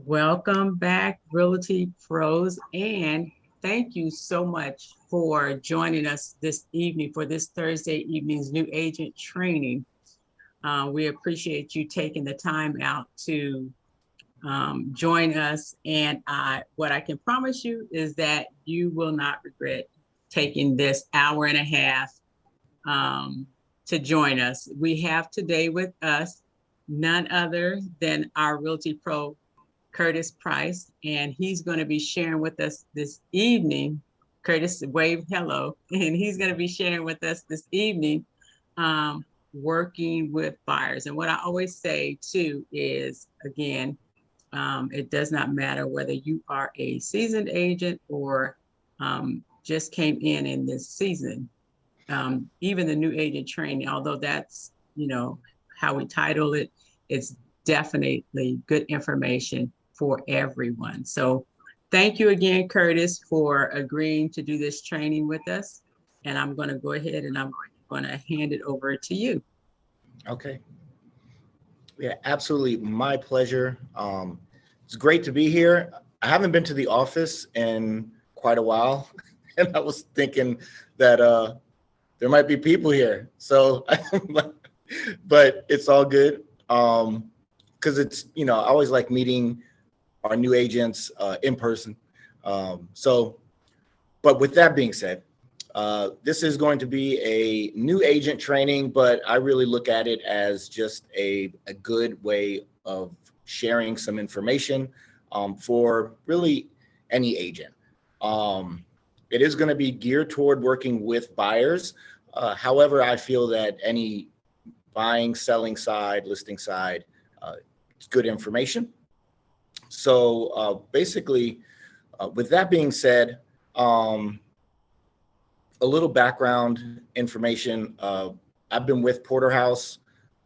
Welcome back, Realty Pros, and thank you so much for joining us this evening for this Thursday evening's new agent training. We appreciate you taking the time out to join us, and what I can promise you is that you will not regret taking this hour and a half to join us. We have today with us none other than our Realty Pro Curtis Price, and he's going to be sharing with us this evening. Curtis, wave hello, and he's going to be sharing with us this evening working with buyers. And what I always say too is, again, it does not matter whether you are a seasoned agent or just came in this season. Even the new agent training, although that's, how we title it, it's definitely good information for everyone. So thank you again, Curtis, for agreeing to do this training with us. And I'm going to go ahead and I'm going to hand it over to you. Okay. Yeah, absolutely. My pleasure. It's great to be here. I haven't been to the office in quite a while, and I was thinking that there might be people here. So, but it's all good because it's, I always like meeting our new agents in person. But with that being said, this is going to be a new agent training, but I really look at it as just a good way of sharing some information for really any agent. It is going to be geared toward working with buyers. However, I feel that any buying, selling side, listing side, it's good information. So basically, with that being said, a little background information. I've been with Porterhouse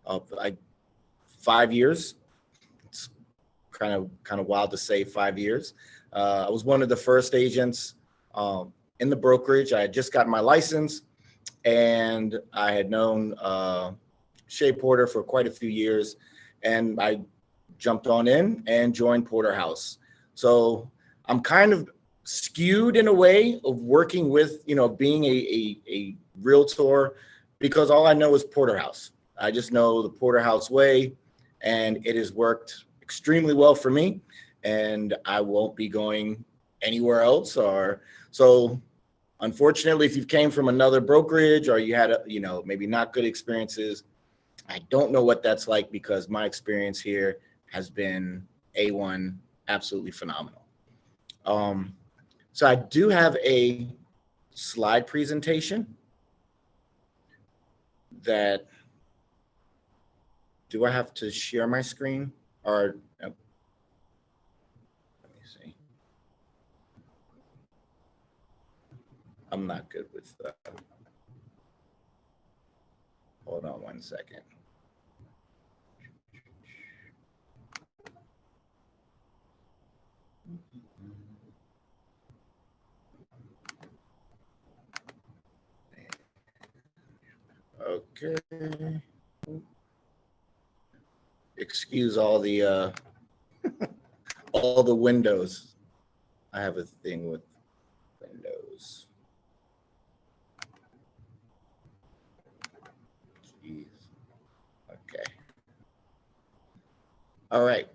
5 years. It's kind of wild to say 5 years. I was one of the first agents in the brokerage. I had just gotten my license, and I had known Shea Porter for quite a few years, and I jumped on in and joined Porterhouse. So I'm kind of skewed in a way of working with, being a realtor, because all I know is Porterhouse. I just know the Porterhouse way, and it has worked extremely well for me, and I won't be going anywhere else. So unfortunately, if you came from another brokerage or you had maybe not good experiences, I don't know what that's like, because my experience here has been A1, absolutely phenomenal. So I do have a slide presentation that, do I have to share my screen or, let me see. I'm not good with that. Hold on 1 second. Okay. Excuse all the all the windows. I have a thing with windows. Jeez. Okay. All right.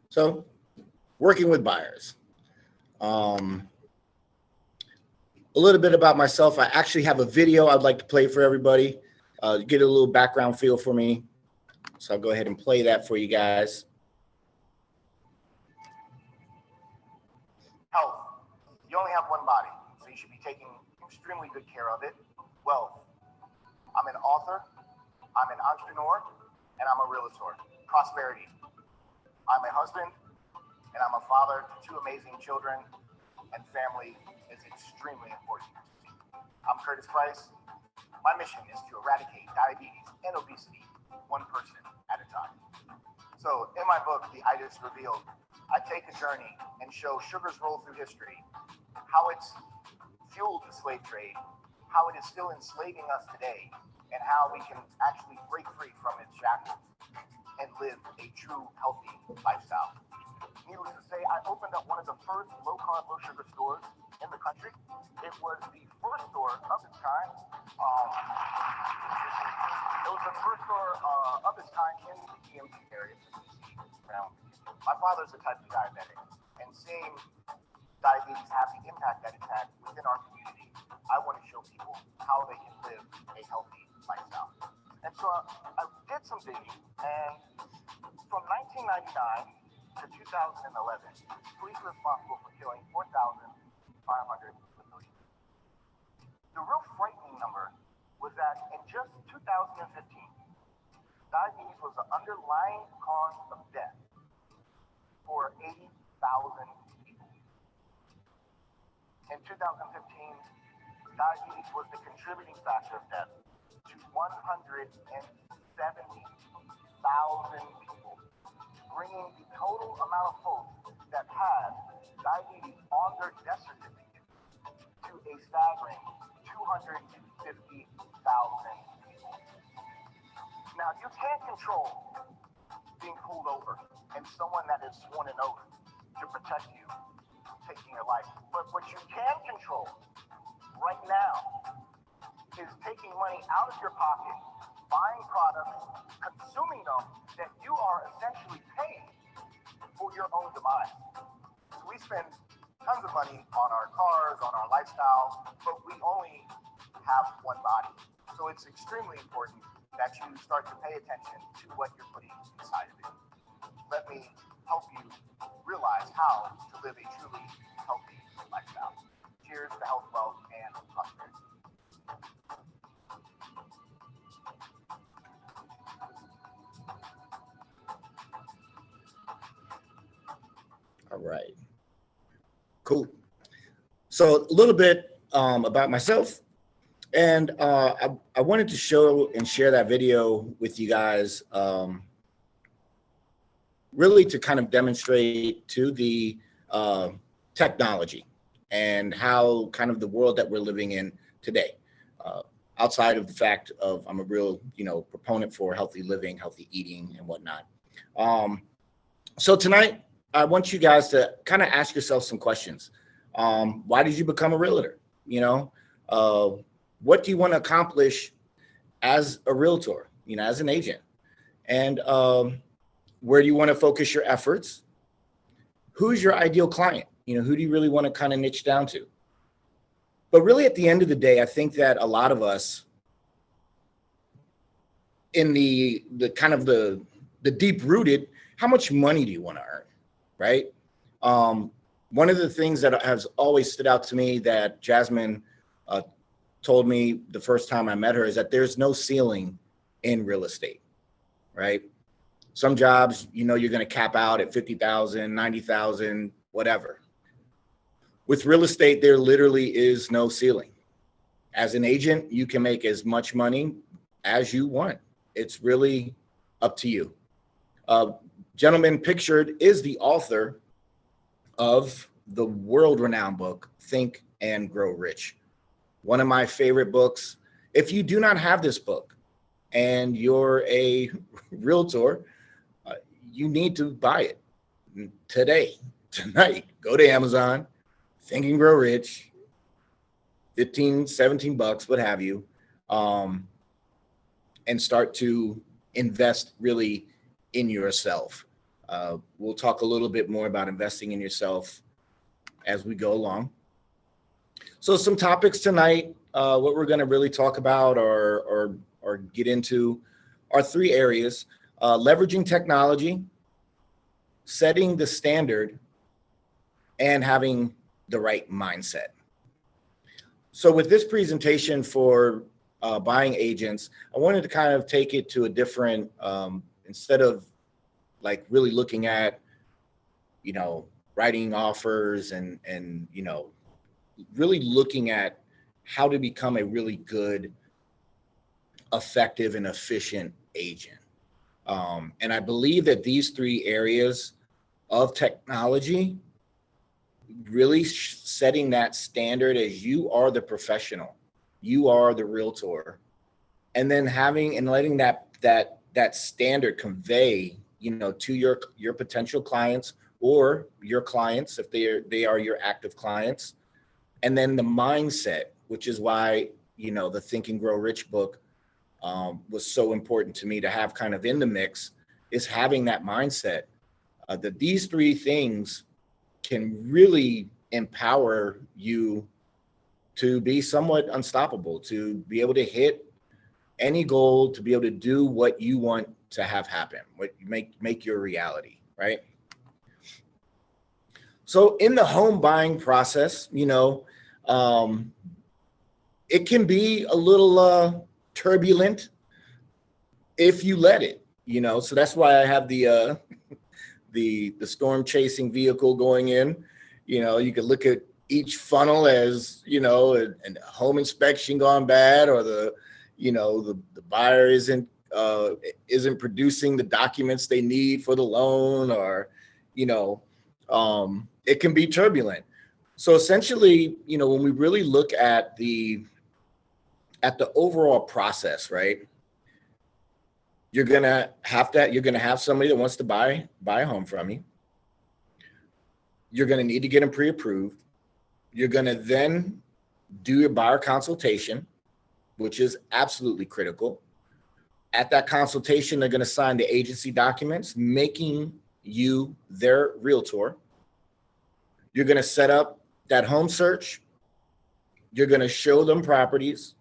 So, working with buyers. A little bit about myself. I actually have a video I'd like to play for everybody, get a little background feel for me. So I'll go ahead and play that for you guys. Health. You only have one body, so you should be taking extremely good care of it. Wealth. I'm an author, I'm an entrepreneur, and I'm a realtor. Prosperity. I'm a husband, and I'm a father to 2 amazing children, and family is extremely important to me. I'm Curtis Price. My mission is to eradicate diabetes and obesity 1 person at a time. So in my book, The Itis Revealed, I take a journey and show sugar's role through history, how it's fueled the slave trade, how it is still enslaving us today, and how we can actually break free from its shackles and live a true healthy lifestyle. Needless to say, I opened up one of the first low-carb, low-sugar stores in the country. It was the first store of its kind. It was the first store of its kind in the DMV area. Now, my father's a type 2 diabetic, and seeing diabetes have the impact that it's had within our community, I want to show people how they can live a healthy lifestyle. And so I did some digging, and from 1999 to 2011, police were responsible for killing 4,500 civilians. The real frightening number was that in just 2015, diabetes was the underlying cause of death for 80,000 people. In 2015, diabetes was the contributing factor of death to 170,000 people, bringing the total amount of folks that had diabetes on their death certificate to a staggering 250,000 people. Now, you can't control being pulled over and someone that has sworn an oath to protect you taking your life. But what you can control right now is taking money out of your pocket, buying products, consuming them that you are essentially paying for your own demise. So we spend tons of money on our cars, on our lifestyle, but we only have one body. So it's extremely important that you start to pay attention to what you're putting inside of it. Let me help you realize how to live a truly healthy lifestyle. Cheers to health, wealth, and prosperity. All right. Cool. So a little bit about myself. And I wanted to show and share that video with you guys, really to kind of demonstrate to the technology and how kind of the world that we're living in today. Outside of the fact of I'm a real, proponent for healthy living, healthy eating, and whatnot. So tonight, I want you guys to kind of ask yourself some questions. Why did you become a realtor? What do you want to accomplish as a realtor, as an agent? And where do you want to focus your efforts? Who's your ideal client? Who do you really want to kind of niche down to? But really, at the end of the day, I think that a lot of us in the kind of the deep rooted, how much money do you want to earn, right? One of the things that has always stood out to me that Jasmine told me the first time I met her is that there's no ceiling in real estate, right? Some jobs, you're going to cap out at 50,000, 90,000, whatever. With real estate, there literally is no ceiling. As an agent, you can make as much money as you want. It's really up to you. Gentleman pictured is the author of the world-renowned book, Think and Grow Rich. One of my favorite books. If you do not have this book and you're a realtor, you need to buy it today, tonight. Go to Amazon, Think and Grow Rich, 15, 17 bucks, what have you, and start to invest really in yourself. We'll talk a little bit more about investing in yourself as we go along. So some topics tonight, what we're going to really talk about or get into are three areas: leveraging technology, setting the standard, and having the right mindset. So with this presentation for buying agents, I wanted to kind of take it to a different, instead of like really looking at, writing offers and really looking at how to become a really good, effective, and efficient agent. And I believe that these three areas of technology, really setting that standard as you are the professional, you are the realtor, and then having and letting that standard convey, you know, to your potential clients or your clients if they are your active clients. And then the mindset, which is why, you know, the Think and Grow Rich book was so important to me to have kind of in the mix, is having that mindset that these three things can really empower you to be somewhat unstoppable, to be able to hit any goal, to be able to do what you want to have happen, what you make your reality, right? So in the home buying process, you know, it can be a little turbulent if you let it, you know. So that's why I have the storm chasing vehicle going in. You know, you could look at each funnel as, you know, a home inspection gone bad, or the buyer isn't producing the documents they need for the loan, or, you know, it can be turbulent. So essentially, you know, when we really look at the overall process, right? You're gonna have somebody that wants to buy a home from you. You're gonna need to get them pre-approved. You're gonna then do your buyer consultation, which is absolutely critical. At that consultation, they're gonna sign the agency documents, making you their realtor. You're gonna set up that home search. You're gonna show them properties.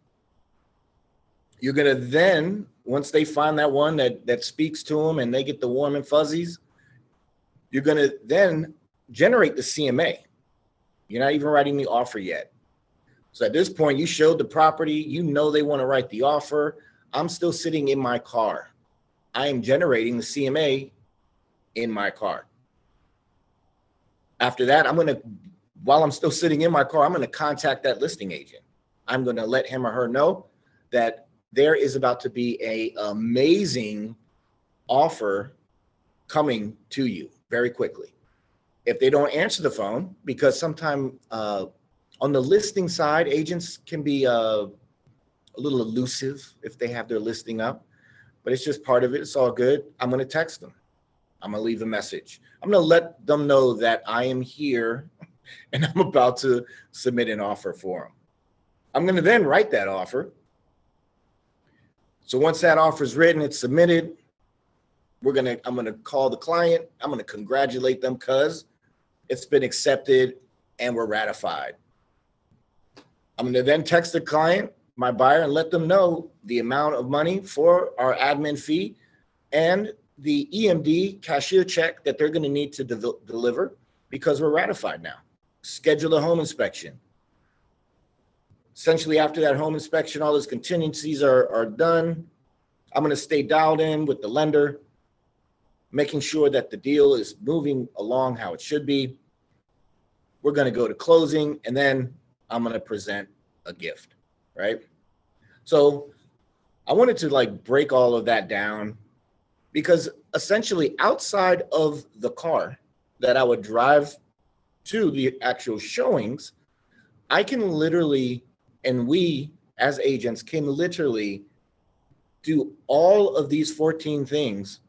You're gonna then, once they find that one that speaks to them and they get the warm and fuzzies, you're gonna then generate the CMA. You're not even writing the offer yet. So at this point, you showed the property, you know they want to write the offer. I'm still sitting in my car. I am generating the CMA in my car. After that, while I'm still sitting in my car, I'm gonna contact that listing agent. I'm gonna let him or her know that there is about to be an amazing offer coming to you very quickly. If they don't answer the phone, because sometimes on the listing side, agents can be a little elusive if they have their listing up, but it's just part of it. It's all good. I'm going to text them. I'm going to leave a message. I'm going to let them know that I am here and I'm about to submit an offer for them. I'm going to then write that offer. So once that offer is written, it's submitted. I'm going to call the client. I'm going to congratulate them because it's been accepted and we're ratified. I'm going to then text the client, my buyer, and let them know the amount of money for our admin fee and the EMD cashier check that they're going to need to deliver because we're ratified now. Schedule a home inspection. Essentially, after that home inspection, all those contingencies are done. I'm going to stay dialed in with the lender, making sure that the deal is moving along how it should be. We're going to go to closing, and then I'm going to present a gift, right? So I wanted to break all of that down because essentially outside of the car that I would drive to the actual showings, I can literally, and we as agents can literally do all of these 14 things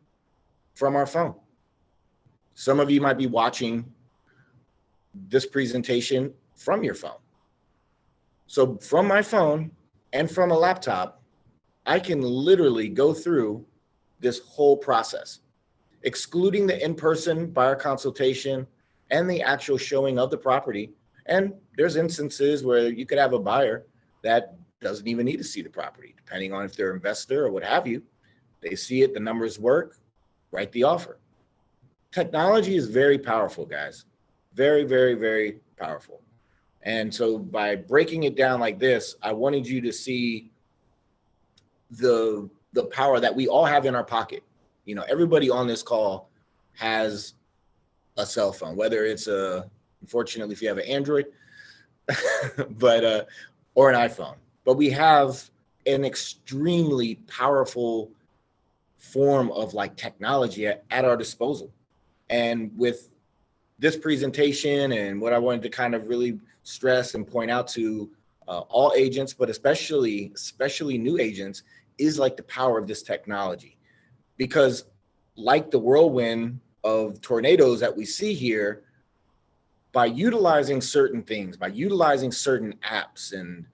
from our phone. Some of you might be watching this presentation from your phone. So from my phone and from a laptop, I can literally go through this whole process, excluding the in-person buyer consultation and the actual showing of the property. And there's instances where you could have a buyer that doesn't even need to see the property, depending on if they're an investor or what have you. They see it, the numbers work, write the offer. Technology is very powerful, guys. Very, very, very powerful. And so by breaking it down like this, I wanted you to see the power that we all have in our pocket. You know, everybody on this call has a cell phone, whether it's unfortunately, if you have an Android, but or an iPhone. But we have an extremely powerful form of technology at our disposal. And with this presentation and what I wanted to kind of really stress and point out to all agents, but especially new agents, is like the power of this technology, because like the whirlwind of tornadoes that we see here, by utilizing certain things, by utilizing certain apps and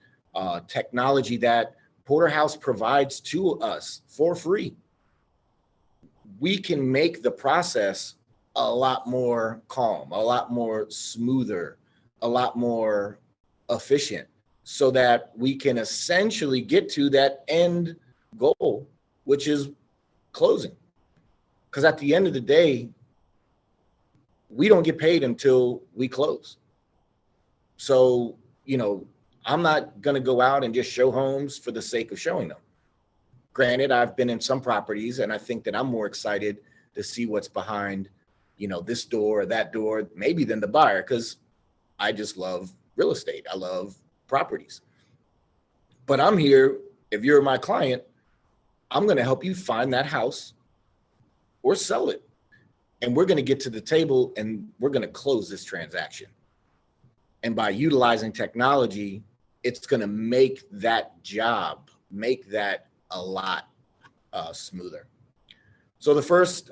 technology that Porterhouse provides to us for free, we can make the process a lot more calm, a lot more smoother, a lot more efficient, so that we can essentially get to that end goal, which is closing. Because at the end of the day, we don't get paid until we close. So, I'm not going to go out and just show homes for the sake of showing them. Granted, I've been in some properties, and I think that I'm more excited to see what's behind, this door or that door, maybe than the buyer, because I just love real estate. I love properties. But I'm here, if you're my client, I'm going to help you find that house or sell it. And we're going to get to the table and we're going to close this transaction. And by utilizing technology, it's going to make that job, make that a lot smoother. So the first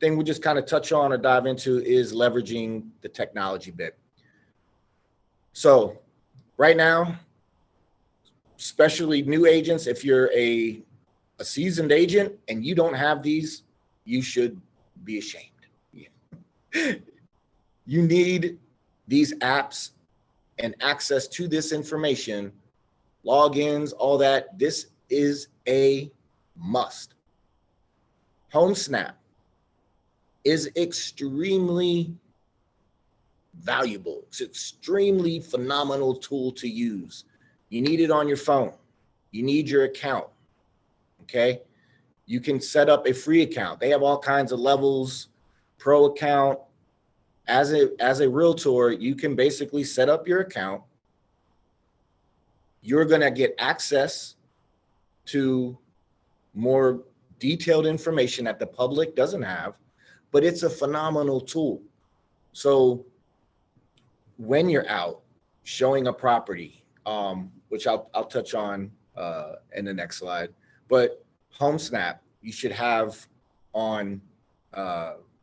thing we just kind of touch on or dive into is leveraging the technology bit. So right now, especially new agents, if you're a seasoned agent and you don't have these, you should be ashamed. You need these apps and access to this information, logins, all that. This is a must. HomeSnap is extremely valuable. It's an extremely phenomenal tool to use. You need it on your phone. You need your account, okay? You can set up a free account. They have all kinds of levels, pro account. As a realtor, you can basically set up your account. You're gonna get access to more detailed information that the public doesn't have, but it's a phenomenal tool. So when you're out showing a property, which I'll touch on in the next slide, but HomeSnap you should have on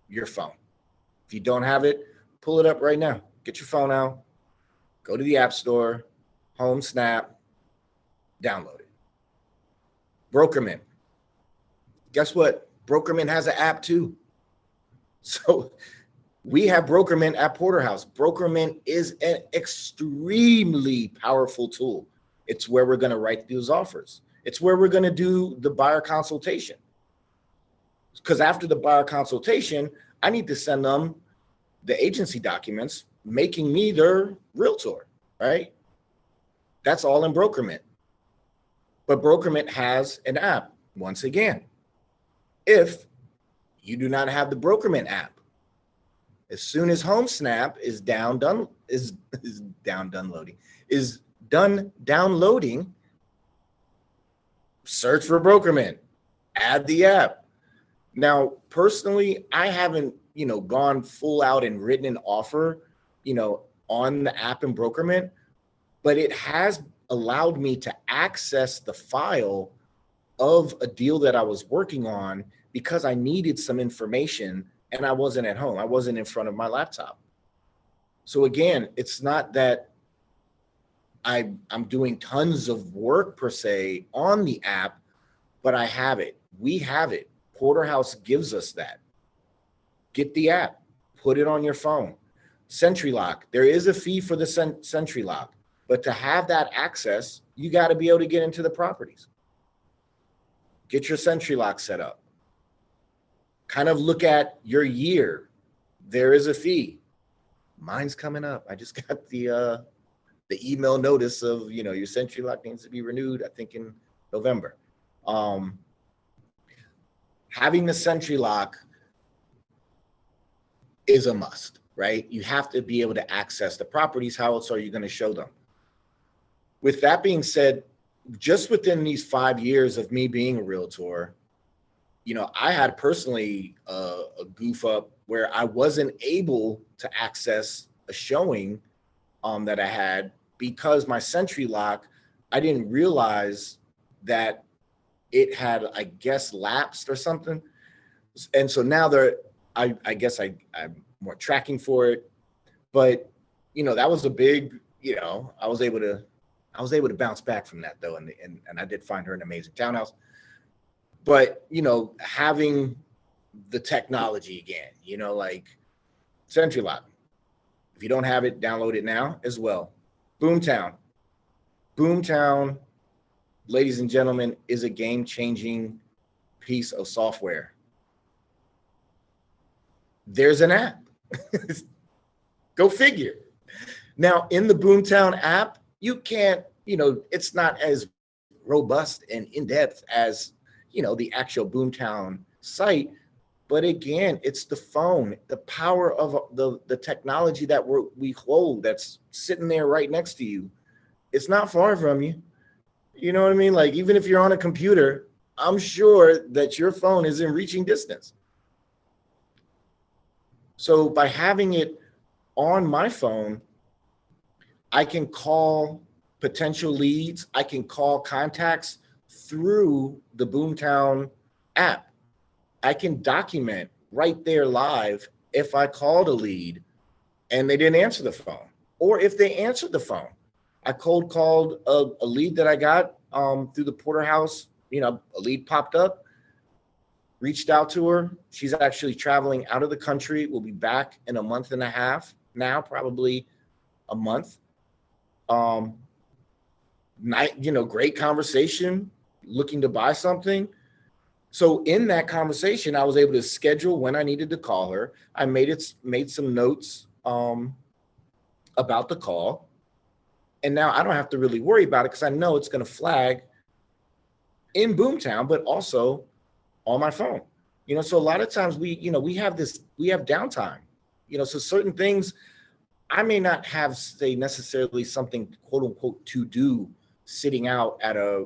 your phone. If you don't have it, pull it up right now. Get your phone out, go to the App Store, HomeSnap, download it. Brokermite. Guess what? Brokermite has an app too. So we have Brokermite at Porterhouse. Brokermite is an extremely powerful tool. It's where we're going to write those offers. It's where we're going to do the buyer consultation. Because after the buyer consultation, I need to send them the agency documents making me their realtor, right? That's all in Brokermite. But Brokermite has an app. Once again, if you do not have the Brokermite app, as soon as HomeSnap is done downloading, search for Brokermite, add the app. Now, personally, I haven't, gone full out and written an offer, on the app in Brokermite, but it has allowed me to access the file of a deal that I was working on because I needed some information and I wasn't at home. I wasn't in front of my laptop. So again, it's not that I'm doing tons of work per se on the app, but I have it. We have it. Porterhouse gives us that. Get the app, put it on your phone. SentryLock, there is a fee for the SentryLock, but to have that access, you got to be able to get into the properties. Get your SentryLock set up. Kind of look at your year. There is a fee. Mine's coming up. I just got the email notice of, your SentryLock needs to be renewed, I think in November. Having the SentryLock is a must, right? You have to be able to access the properties. How else are you going to show them? With that being said, just within these 5 years of me being a realtor, I had personally a goof up where I wasn't able to access a showing that I had because my SentryLock, I didn't realize that it had, I guess, lapsed or something. And so now I guess I'm more tracking for it. But, that was a big, I was able to bounce back from that though. And I did find her an amazing townhouse. But, having the technology again, like CenturyLock. If you don't have it, download it now as well. Boomtown, ladies and gentlemen, is a game-changing piece of software. There's an app. Go figure. Now, in the Boomtown app, you can't, it's not as robust and in-depth as, the actual Boomtown site. But again, it's the phone, the power of the technology that we hold that's sitting there right next to you. It's not far from you. You know what I mean? Like, even if you're on a computer, I'm sure that your phone is in reaching distance. So by having it on my phone, I can call potential leads. I can call contacts through the Boomtown app. I can document right there live if I called a lead and they didn't answer the phone, or if they answered the phone. I cold called a lead that I got through the Porterhouse. A lead popped up, reached out to her. She's actually traveling out of the country. We'll be back in a month and a half now, probably a month. Great conversation, looking to buy something. So in that conversation, I was able to schedule when I needed to call her. I made some notes about the call. And now I don't have to really worry about it because I know it's going to flag in Boomtown, but also on my phone. So a lot of times we have downtime. So certain things I may not have, say, necessarily something quote unquote to do sitting out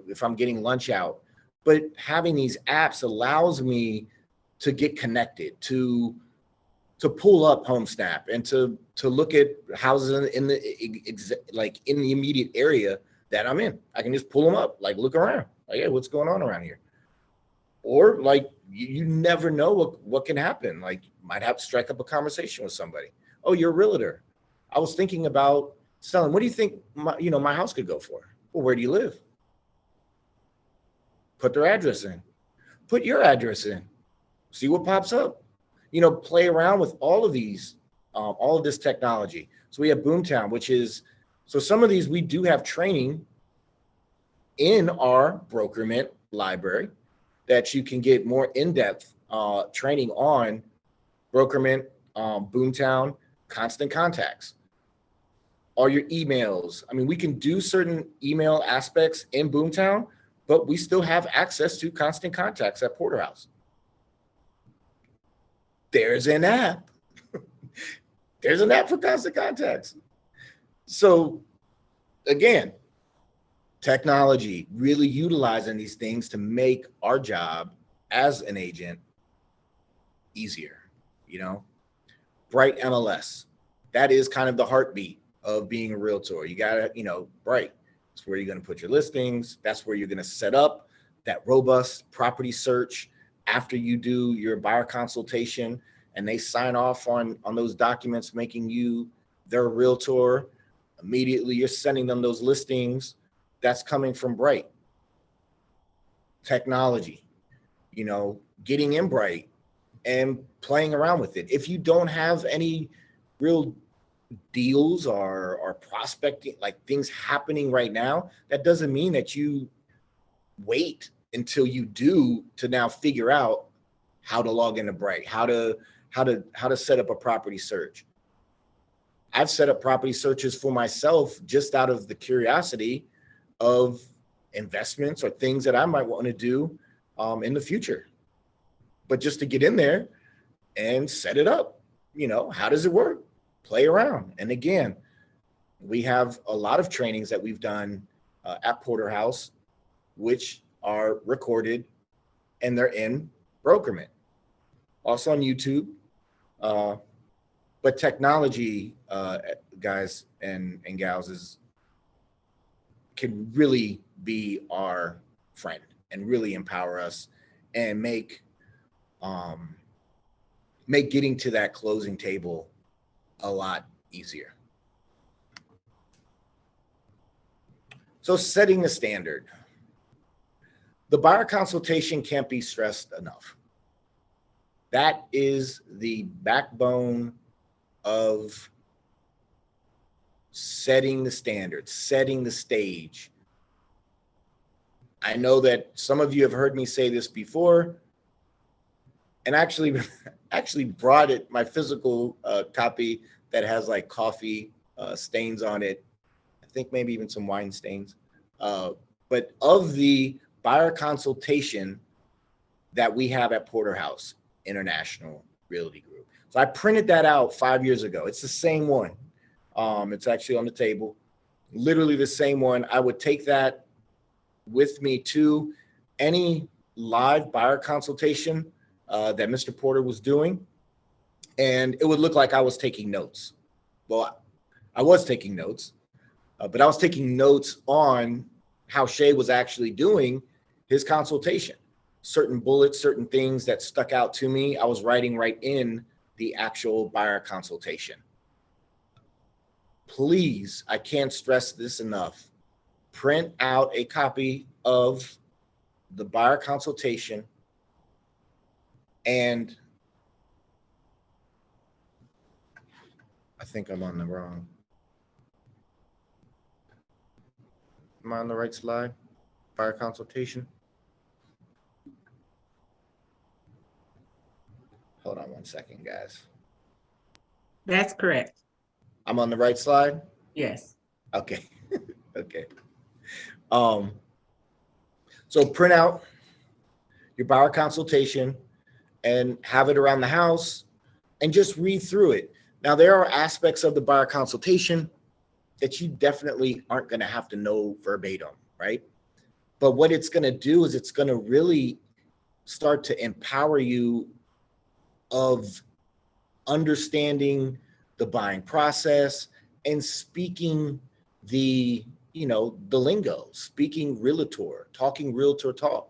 if I'm getting lunch out. But having these apps allows me to get connected, to pull up HomeSnap and to look at houses in the immediate area that I'm in. I can just pull them up, like look around, like, hey, what's going on around here? Or like you never know what can happen. Like might have to strike up a conversation with somebody. Oh, you're a realtor. I was thinking about selling. What do you think my house could go for? Well, where do you live? Put their address in. Put your address in. See what pops up. Play around with all of these, all of this technology. So we have Boomtown, so some of these we do have training in our Brokermite library that you can get more in-depth training on Brokermite, Boomtown, constant contacts. All your emails. I mean, we can do certain email aspects in Boomtown, but we still have access to constant contacts at Porterhouse. There's an app. There's an app for constant contacts. So again, technology, really utilizing these things to make our job as an agent easier. BrightLMS, that is kind of the heartbeat of being a realtor. You gotta, Bright. That's where you're going to put your listings. That's where you're going to set up that robust property search after you do your buyer consultation and they sign off on those documents, making you their realtor. Immediately, you're sending them those listings. That's coming from Bright. Technology, getting in Bright and playing around with it. If you don't have any real deals or prospecting, like things happening right now, that doesn't mean that you wait until you do to now figure out how to log into Bright, how to set up a property search. I've set up property searches for myself just out of the curiosity of investments or things that I might want to do in the future. But just to get in there and set it up, how does it work? Play around. And again, we have a lot of trainings that we've done at Porterhouse, which are recorded and they're in Brokermite, also on YouTube. But technology, guys and gals, can really be our friend. and really empower us and make getting to that closing table a lot easier. So setting the standard. The buyer consultation can't be stressed enough. That is the backbone of setting the standard, setting the stage. I know that some of you have heard me say this before, and actually brought my physical copy that has like coffee stains on it. I think maybe even some wine stains. But of the buyer consultation that we have at Porterhouse International Realty Group. So I printed that out 5 years ago. It's the same one. It's actually on the table, literally the same one. I would take that with me to any live buyer consultation that Mr. Porter was doing, and it would look like I was taking notes. Well, I was taking notes, but I was taking notes on how Shay was actually doing his consultation. Certain bullets, certain things that stuck out to me, I was writing right in the actual buyer consultation. Please, I can't stress this enough. Print out a copy of the buyer consultation, and I think I'm on the wrong. Am I on the right slide? Buyer consultation. Hold on one second, guys. That's correct. I'm on the right slide? Yes. Okay. Okay. So print out your buyer consultation and have it around the house and just read through it. Now, there are aspects of the buyer consultation that you definitely aren't going to have to know verbatim, right? But what it's going to do is it's going to really start to empower you of understanding the buying process and speaking the lingo, speaking realtor, talking realtor talk.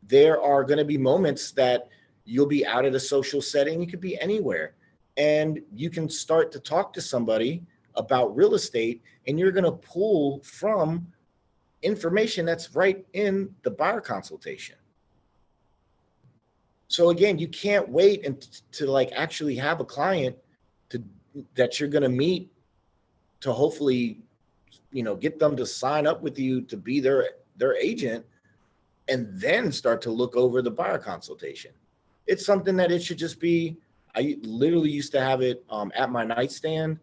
There are going to be moments that you'll be out at a social setting. You could be anywhere, and you can start to talk to somebody about real estate, and you're going to pull from information that's right in the buyer consultation. So again, you can't wait to like actually have a client that you're going to meet to hopefully, get them to sign up with you to be their agent, and then start to look over the buyer consultation. It's something that it should just be. I literally used to have it at my nightstand,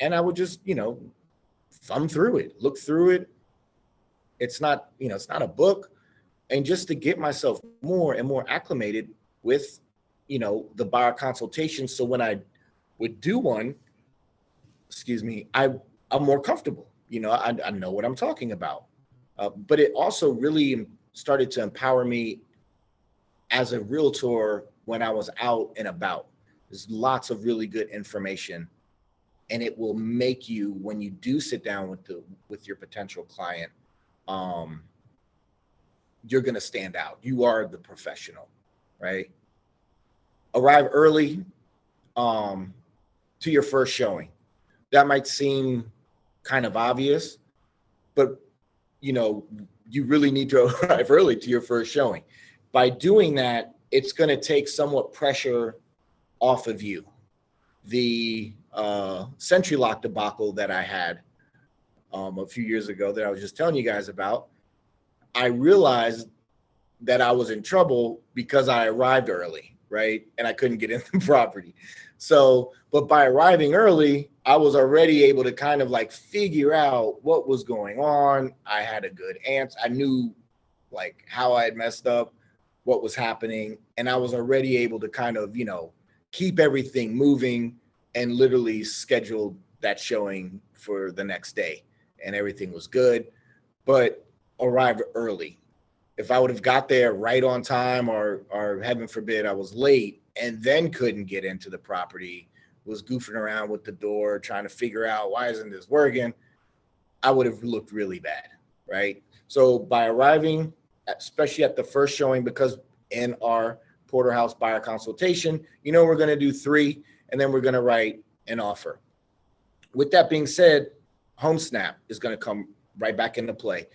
and I would just, thumb through it, look through it. It's not, it's not a book. And just to get myself more and more acclimated with, the buyer consultation. So when I would do one, I'm more comfortable. I know what I'm talking about. But it also really started to empower me as a realtor when I was out and about. There's lots of really good information, and it will make you, when you do sit down with your potential client, you're going to stand out. You are the professional, right? Arrive early to your first showing. That might seem kind of obvious, but you really need to arrive early to your first showing. By doing that, it's going to take somewhat pressure off of you. The Century Lock debacle that I had a few years ago that I was just telling you guys about, I realized that I was in trouble because I arrived early, right? And I couldn't get in the property. So, but by arriving early, I was already able to kind of like figure out what was going on. I had a good answer. I knew like how I had messed up, what was happening. And I was already able to kind of, keep everything moving and literally schedule that showing for the next day. And everything was good, but arrived early. If I would have got there right on time, or heaven forbid I was late and then couldn't get into the property, was goofing around with the door, trying to figure out why isn't this working, I would have looked really bad, right? So by arriving especially at the first showing, because in our porterhouse buyer consultation, you know, we're going to do 3, and then we're going to write an offer. With that being said, HomeSnap is going to come right back into play.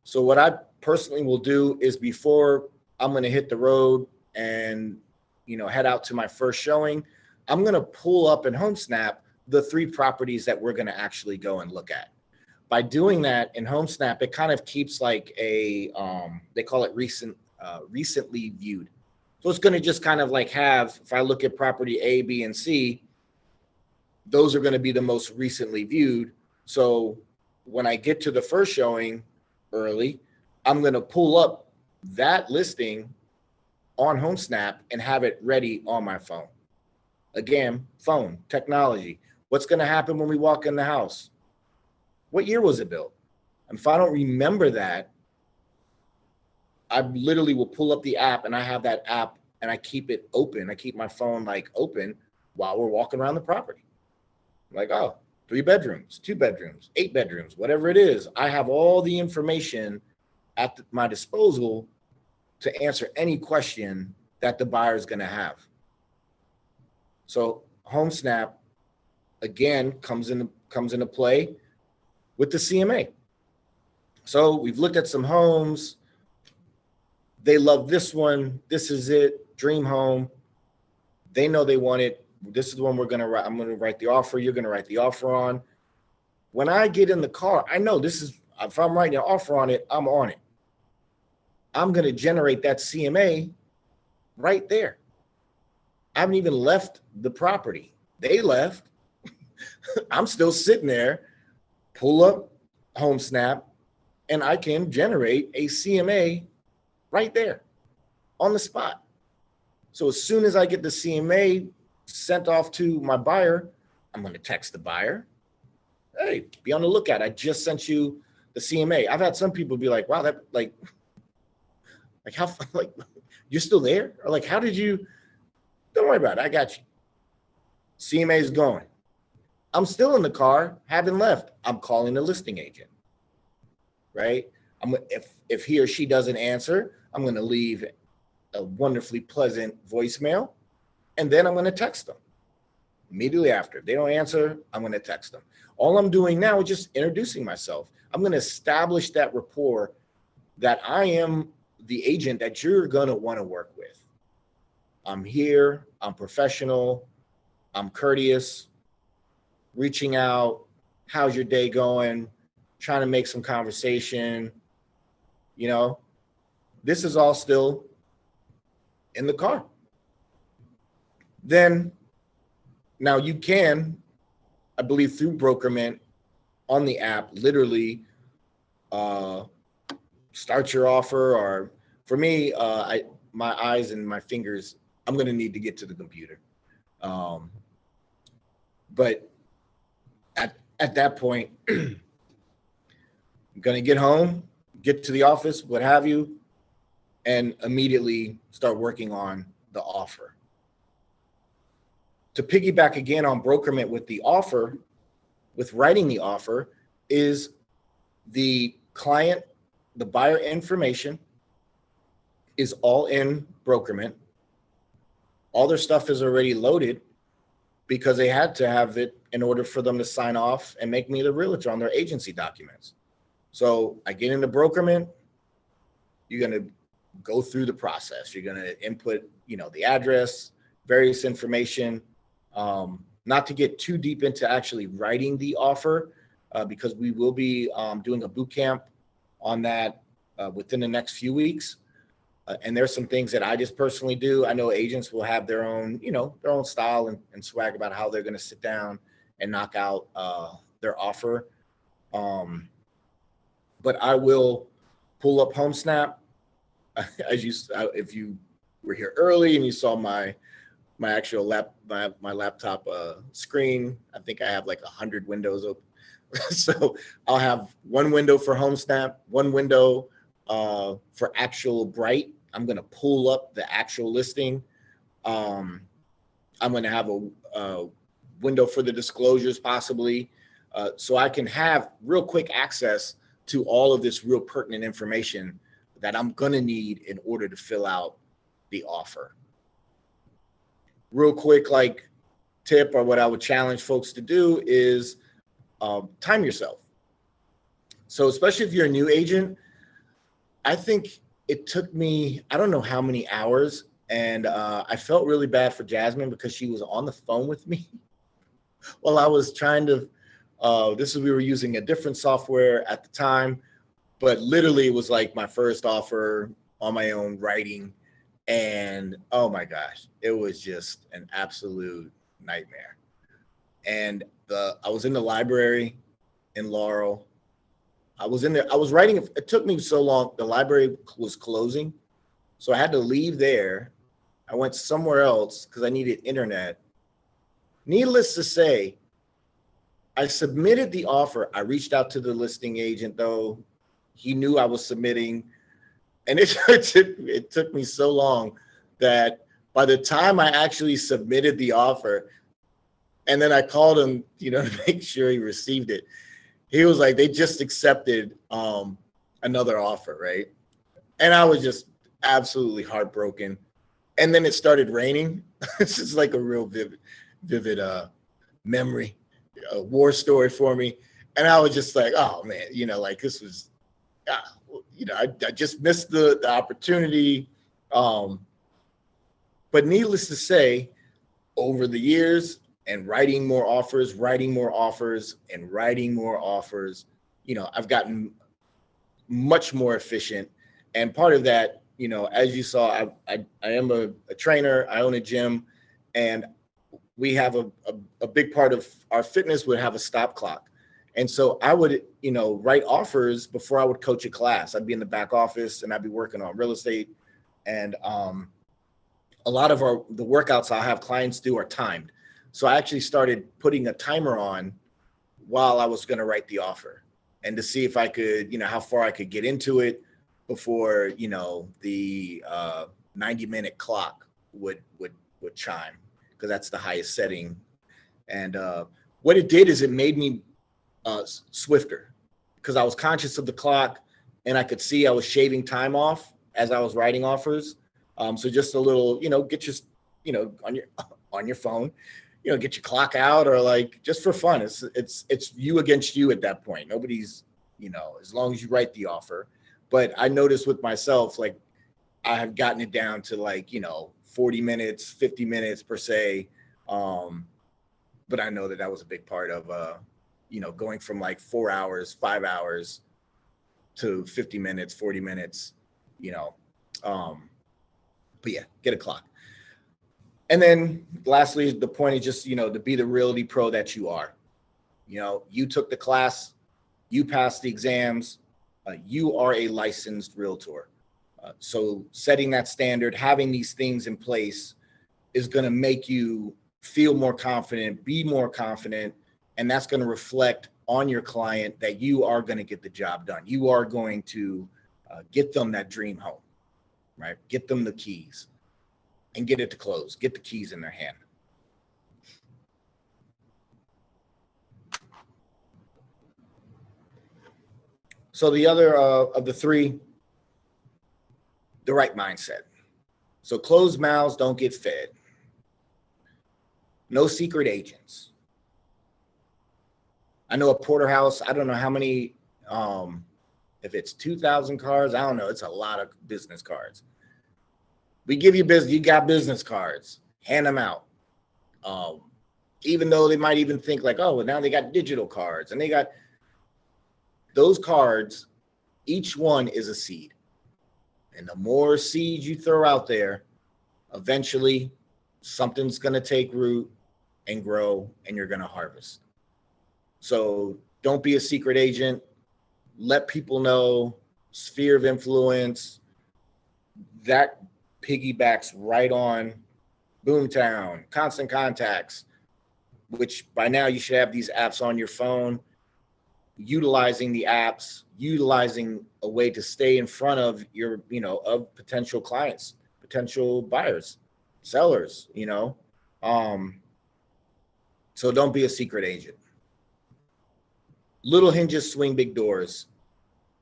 So what I personally will do is, before I'm going to hit the road and, you know, head out to my first showing, I'm going to pull up in HomeSnap the 3 properties that we're going to actually go and look at. By doing that in HomeSnap, it kind of keeps like a, they call it recently viewed. So it's going to just kind of like have, if I look at property A, B, and C, those are going to be the most recently viewed. So when I get to the first showing early, I'm going to pull up that listing on HomeSnap and have it ready on my phone. Again, phone, technology. What's going to happen when we walk in the house? What year was it built? And if I don't remember that, I literally will pull up the app, and I have that app and I keep it open. I keep my phone like open while we're walking around the property. Like, oh, 3 bedrooms, 2 bedrooms, 8 bedrooms, whatever it is. I have all the information at my disposal to answer any question that the buyer is going to have. So HomeSnap, again, comes into play with the CMA. So we've looked at some homes. They love this one. This is it. Dream home. They know they want it. This is the one we're going to write. I'm going to write the offer. You're going to write the offer on. When I get in the car, I know this is, if I'm writing an offer on it, I'm on it. I'm going to generate that CMA right there. I haven't even left the property. They left. I'm still sitting there. Pull up HomeSnap, and I can generate a CMA right there on the spot. So as soon as I get the CMA sent off to my buyer, I'm going to text the buyer. Hey, be on the lookout. I just sent you the CMA. I've had some people be like, wow, that like how, like, you're still there? Or like, how did you, don't worry about it. I got you. CMA is going. I'm still in the car, haven't left. I'm calling the listing agent, right? If he or she doesn't answer, I'm going to leave a wonderfully pleasant voicemail, and then I'm going to text them immediately after. If they don't answer, I'm going to text them. All I'm doing now is just introducing myself. I'm going to establish that rapport that I am the agent that you're going to want to work with. I'm here. I'm professional. I'm courteous. Reaching out, how's your day going? Trying to make some conversation. You know, this is all still in the car. Then, now you can, I believe through Brokermite on the app, literally start your offer. Or for me, my eyes and my fingers, I'm going to need to get to the computer. But at that point, I'm going to get home, get to the office, what have you, and immediately start working on the offer. To piggyback again on Brokermite with the offer, with writing the offer, is the client, the buyer information is all in Brokermite. All their stuff is already loaded because they had to have it in order for them to sign off and make me the realtor on their agency documents. So I get into Brokermite. You're going to go through the process. You're going to input, you know, the address, various information. Not to get too deep into actually writing the offer, because we will be doing a boot camp on that within the next few weeks. And there's some things that I just personally do. I know agents will have their own, you know, their own style and swag about how they're going to sit down and knock out their offer. But I will pull up HomeSnap. If you were here early and you saw my actual laptop screen, I think I have like 100 windows open. So I'll have one window for HomeSnap, one window for actual Bright. I'm going to pull up the actual listing. I'm going to have a window for the disclosures possibly, so I can have real quick access to all of this real pertinent information that I'm going to need in order to fill out the offer. Real quick, like tip, or what I would challenge folks to do is time yourself. So especially if you're a new agent, I think it took me, I don't know how many hours, and I felt really bad for Jasmine because she was on the phone with me while I was trying to, we were using a different software at the time, but literally it was like my first offer on my own writing. And oh my gosh, it was just an absolute nightmare. And I was in the library in Laurel. I was in there, I was writing, it took me so long, the library was closing. So I had to leave there. I went somewhere else because I needed internet. Needless to say, I submitted the offer. I reached out to the listing agent, though. He knew I was submitting. And it took me so long that by the time I actually submitted the offer, and then I called him, to make sure he received it, he was like, they just accepted another offer, right? And I was just absolutely heartbroken. And then it started raining. This is like a real vivid memory, a war story for me. And I was just like, oh man, this was, I just missed the opportunity. But needless to say, over the years and writing more offers, I've gotten much more efficient. And part of that, as you saw, I am a trainer. I own a gym, and we have a big part of our fitness would have a stop clock. And so I would, write offers before I would coach a class. I'd be in the back office and I'd be working on real estate. And a lot of the workouts I'll have clients do are timed. So I actually started putting a timer on while I was going to write the offer, and to see if I could, how far I could get into it before, the 90-minute clock would chime, because that's the highest setting. And what it did is it made me swifter, because I was conscious of the clock and I could see I was shaving time off as I was writing offers. So just a little, get your, on your phone, get your clock out, or like just for fun. It's you against you at that point. Nobody's, as long as you write the offer. But I noticed with myself, like I have gotten it down to like, 40 minutes, 50 minutes per se. But I know that was a big part of, going from like 4 hours, 5 hours to 50 minutes, 40 minutes, but yeah, get a clock. And then lastly, the point is just, to be the Realty pro that you are. You took the class, you passed the exams, you are a licensed Realtor. So setting that standard, having these things in place is going to make you feel more confident, be more confident, and that's going to reflect on your client that you are going to get the job done. You are going to get them that dream home, right? Get them the keys and get it to close. Get the keys in their hand. So the other of the three, the right mindset. So closed mouths don't get fed. No secret agents. I know a porterhouse, I don't know how many, if it's 2,000 cards, I don't know. It's a lot of business cards. We give you business, you got business cards, hand them out. Even though they might even think like, oh, well, now they got digital cards, and they got those cards, each one is a seed. And the more seeds you throw out there, eventually something's going to take root and grow, and you're going to harvest. So don't be a secret agent. Let people know. Sphere of influence. That piggybacks right on Boomtown, Constant Contacts, which by now you should have these apps on your phone. Utilizing the apps, utilizing a way to stay in front of your, of potential clients, potential buyers, sellers, So don't be a secret agent. Little hinges swing big doors.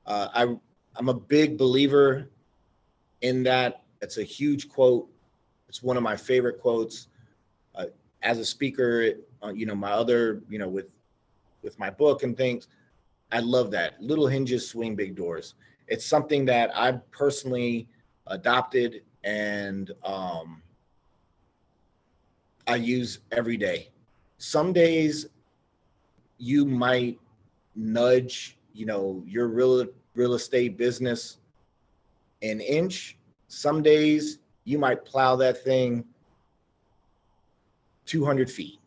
I I'm a big believer in that. It's a huge quote. It's one of my favorite quotes. As a speaker, my other, with my book and things, I love that. Little hinges swing big doors. It's something that I personally adopted and I use every day. Some days you might nudge, your real estate business an inch. Some days you might plow that thing 200 feet.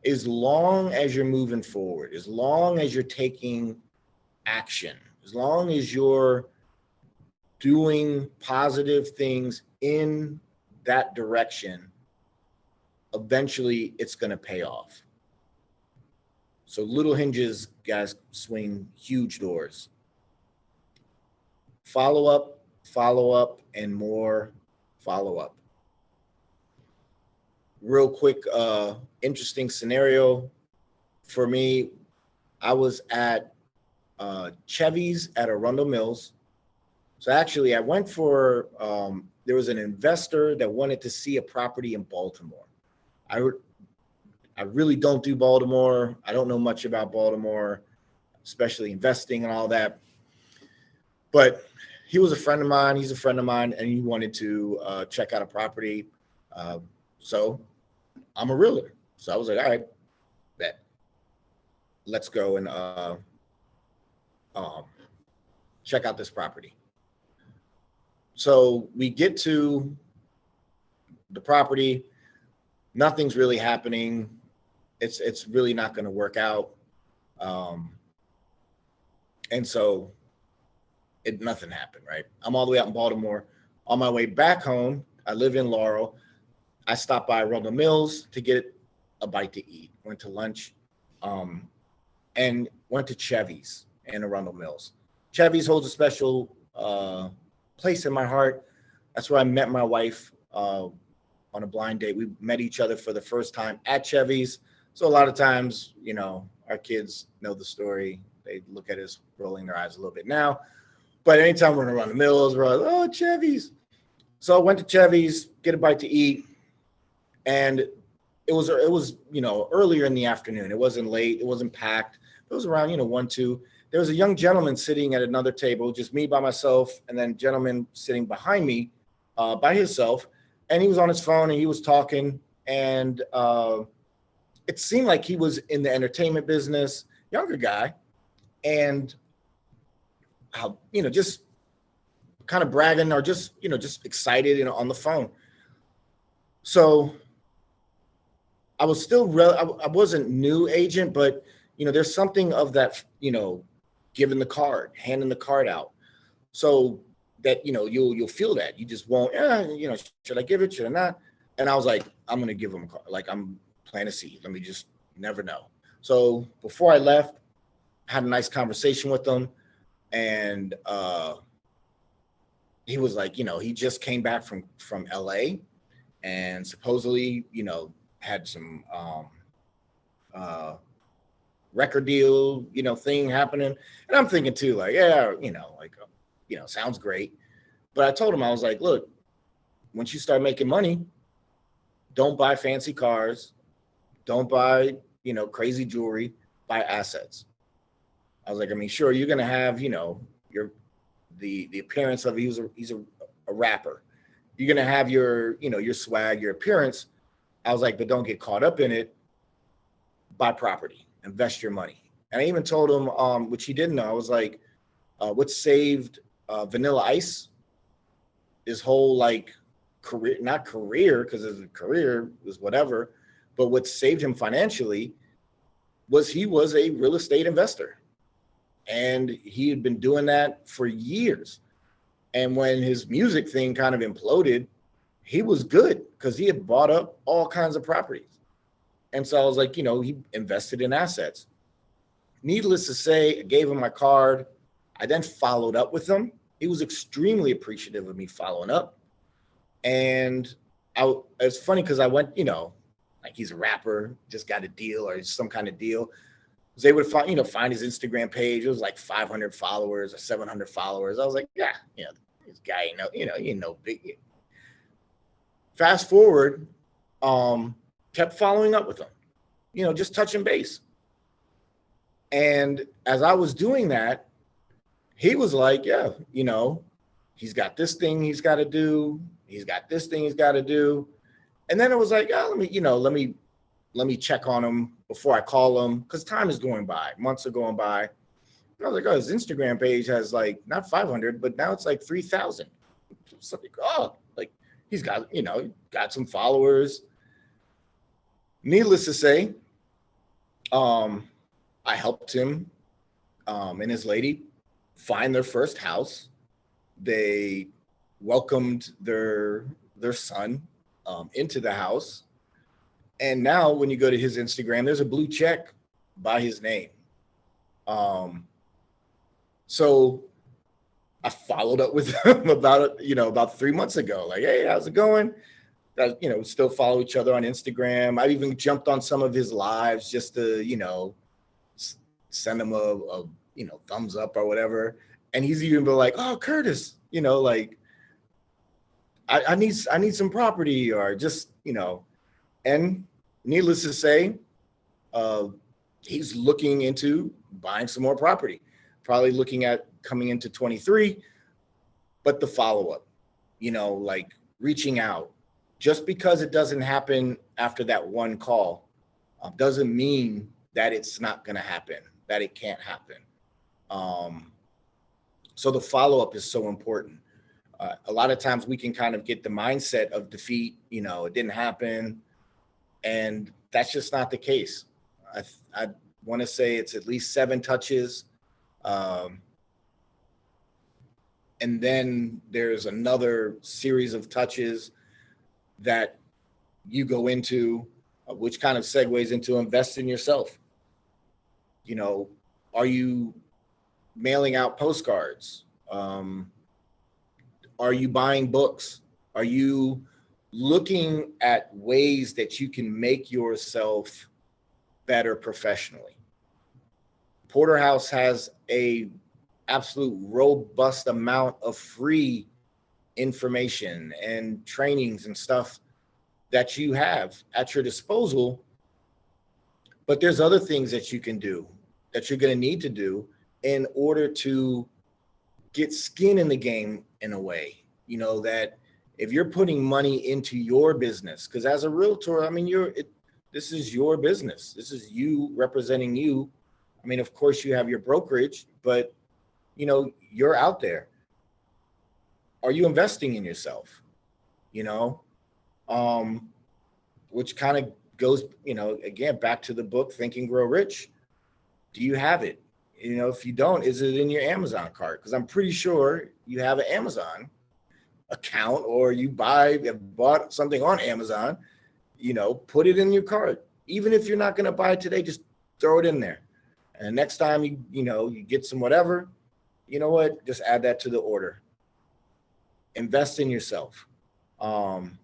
As long as you're moving forward, as long as you're taking action, as long as you're doing positive things in that direction, eventually it's going to pay off. So little hinges, guys, swing huge doors. Follow up, and more follow up. Real quick, interesting scenario for me. I was at Chevy's at Arundel Mills. So actually, I went for, there was an investor that wanted to see a property in Baltimore. I really don't do Baltimore. I don't know much about Baltimore, especially investing and all that. But he was a friend of mine. He's a friend of mine, and he wanted to check out a property. So I'm a realtor. So I was like, all right, bet. Let's go and check out this property. So we get to the property. Nothing's really happening. It's really not going to work out. And so nothing happened, right? I'm all the way out in Baltimore. On my way back home, I live in Laurel. I stopped by Arundel Mills to get a bite to eat. Went to lunch, and went to Chevy's in Arundel Mills. Chevy's holds a special place in my heart. That's where I met my wife on a blind date. We met each other for the first time at Chevy's. So a lot of times, our kids know the story. They look at us rolling their eyes a little bit now. But anytime we're around the Mills, we're like, oh, Chevy's. So I went to Chevy's, get a bite to eat. And it was earlier in the afternoon. It wasn't late. It wasn't packed. It was around, 1, 2. There was a young gentleman sitting at another table, just me by myself, and then a gentleman sitting behind me by himself. And he was on his phone and he was talking. And it seemed like he was in the entertainment business, younger guy. And just kind of bragging or just excited, on the phone. So I was still, I wasn't new agent, but, there's something of that, giving the card, handing the card out. So that, you'll feel that. You just won't, should I give it, should I not? And I was like, I'm going to give him a card. Like, I'm planting a seed. Let me just never know. So before I left, I had a nice conversation with him. And he was like, he just came back from LA and supposedly, had some record deal, thing happening. And I'm thinking too, like, yeah, sounds great. But I told him, I was like, look, once you start making money, don't buy fancy cars, don't buy, crazy jewelry, buy assets. I was like, sure, you're gonna have, the appearance of he's a rapper. You're gonna have your, your swag, your appearance. I was like, but don't get caught up in it. Buy property, invest your money. And I even told him, which he didn't know. I was like, what saved Vanilla Ice, his whole career, not career, because his career was whatever, but what saved him financially was he was a real estate investor. And he had been doing that for years. And when his music thing kind of imploded, he was good because he had bought up all kinds of properties. And so I was like, he invested in assets. Needless to say, I gave him my card. I then followed up with him. He was extremely appreciative of me following up. And it's funny because I went, like he's a rapper, just got a deal or some kind of deal. was able to find his Instagram page. It was like 500 followers or 700 followers. I was like, yeah, this guy, big. Fast forward, kept following up with him, just touching base. And as I was doing that, he was like, yeah, he's got this thing he's got to do. He's got this thing he's got to do. And then it was like, oh, let me check on him before I call him, because time is going by, months are going by. And I was like, oh, his Instagram page has like not 500, but now it's like 3,000. It's like, oh, like he's got, got some followers. Needless to say, I helped him and his lady find their first house. They welcomed their son into the house. And now when you go to his Instagram, there's a blue check by his name. So I followed up with him about 3 months ago. Like, hey, how's it going? Still follow each other on Instagram. I even jumped on some of his lives just to, send him a thumbs up or whatever. And he's even been like, oh, Curtis, like I need some property, or just, and needless to say, he's looking into buying some more property, probably looking at coming into 23, but the follow-up, like reaching out. Just because it doesn't happen after that one call doesn't mean that it's not going to happen, that it can't happen. So the follow-up is so important. A lot of times we can kind of get the mindset of defeat, it didn't happen. And that's just not the case. I want to say it's at least 7 touches. And then there's another series of touches that you go into, which kind of segues into invest in yourself. Are you mailing out postcards? Are you buying books? Are you looking at ways that you can make yourself better professionally? Porterhouse has a absolute robust amount of free information and trainings and stuff that you have at your disposal. But there's other things that you can do, that you're going to need to do in order to get skin in the game in a way, that if you're putting money into your business, because as a realtor, this is your business. This is you representing you. Of course you have your brokerage, but you're out there. Are you investing in yourself? Which kind of goes, again, back to the book, Think and Grow Rich. Do you have it? If you don't, is it in your Amazon cart? Because I'm pretty sure you have an Amazon account, or you bought something on Amazon, put it in your cart. Even if you're not going to buy it today, just throw it in there. And next time you get some whatever, just add that to the order. Invest in yourself. And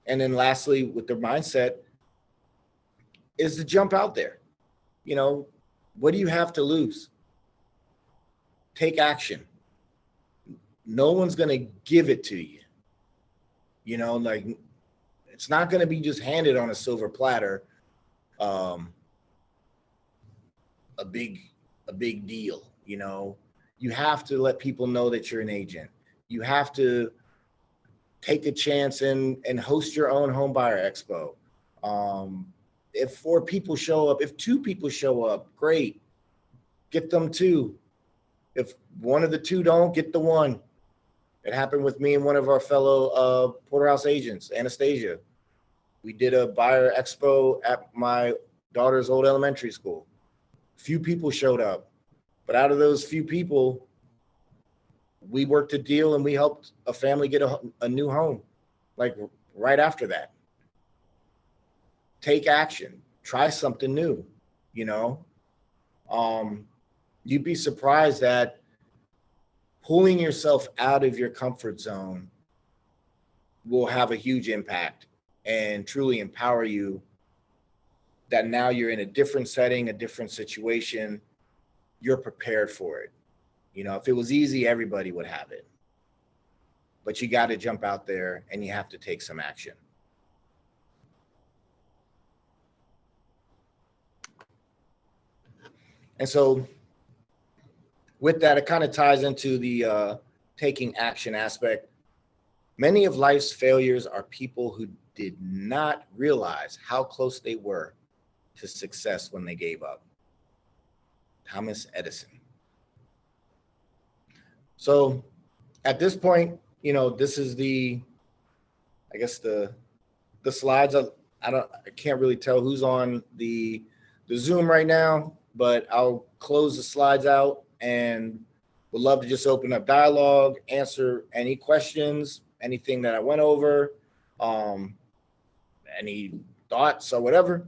then lastly, with the mindset, is to jump out there. What do you have to lose? Take action. No one's going to give it to you. It's not going to be just handed on a silver platter. A big deal. You have to let people know that you're an agent. You have to take a chance and host your own home buyer expo. If 4 people show up, if 2 people show up, great. Get them 2. If one of the 2 don't, get the 1. It happened with me and one of our fellow Porterhouse agents, Anastasia. We did a buyer expo at my daughter's old elementary school. Few people showed up, but out of those few people, we worked a deal and we helped a family get a new home, like right after that. Take action, try something new, You'd be surprised that pulling yourself out of your comfort zone will have a huge impact and truly empower you that now you're in a different setting, a different situation, you're prepared for it. You know, if it was easy, everybody would have it. But you got to jump out there and you have to take some action. And so with that, it kind of ties into the taking action aspect. Many of life's failures are people who did not realize how close they were to success when they gave up. Thomas Edison. So at this point, you know, this is the, I guess the slides. I can't really tell who's on the Zoom right now, but I'll close the slides out and would love to just open up dialogue, answer any questions, anything that I went over, any thoughts or whatever.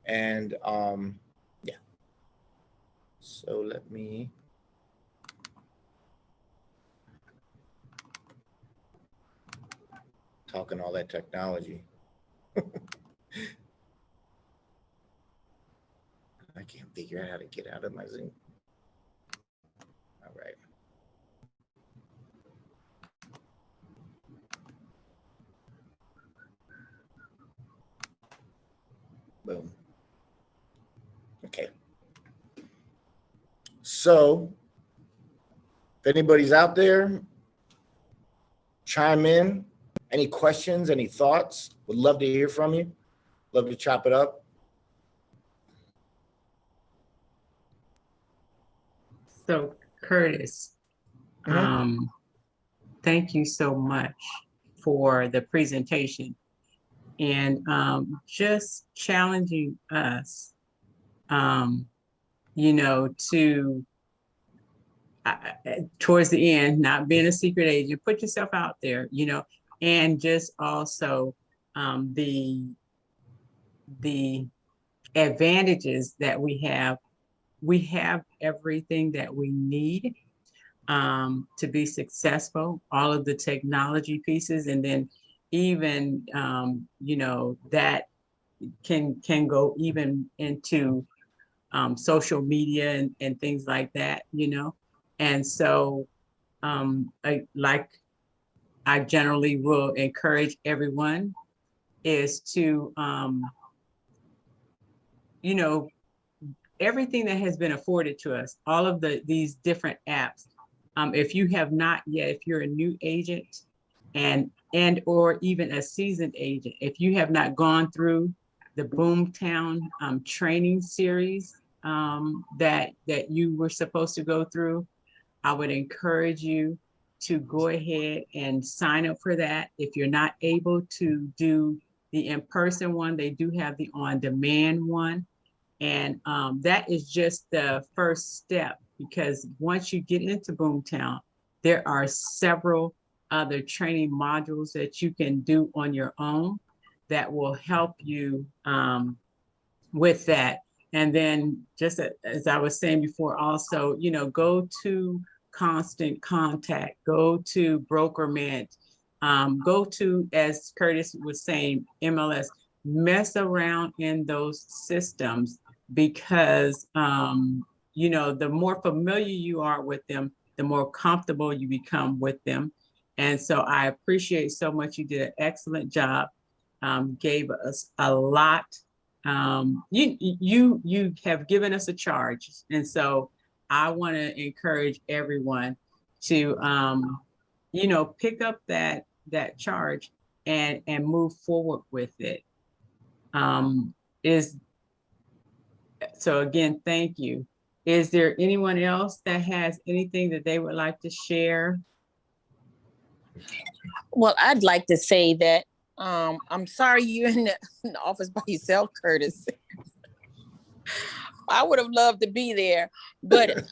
And yeah. So let me. Talking all that technology. I can't figure out how to get out of my Zoom. All right. Boom. Okay. So if anybody's out there, chime in. Any questions, any thoughts? Would love to hear from you. Love to chop it up. So Curtis, thank you so much for the presentation and just challenging us, you know, to towards the end, not being a secret agent, put yourself out there, you know, and just also the advantages that we have everything that we need to be successful, all of the technology pieces, and then even you know, that can go even into social media and things like that, you know. And so I generally will encourage everyone is to you know, everything that has been afforded to us, all of these different apps. If you have not yet, if you're a new agent and or even a seasoned agent, if you have not gone through the Boomtown training series that you were supposed to go through, I would encourage you to go ahead and sign up for that. If you're not able to do the in-person one, they do have the on-demand one. And that is just the first step, because once you get into Boomtown, there are several other training modules that you can do on your own that will help you with that. And then just as I was saying before, also, you know, go to Constant Contact, go to Brokermite, go to, as Curtis was saying, MLS, mess around in those systems, because you know, the more familiar you are with them, the more comfortable you become with them. And so I appreciate so much. You did an excellent job, gave us a lot. You have given us a charge, and so I want to encourage everyone to you know, pick up that charge and move forward with it. So again, thank you. Is there anyone else that has anything that they would like to share? Well, I'd like to say that I'm sorry you're in the office by yourself, Curtis. I would have loved to be there, but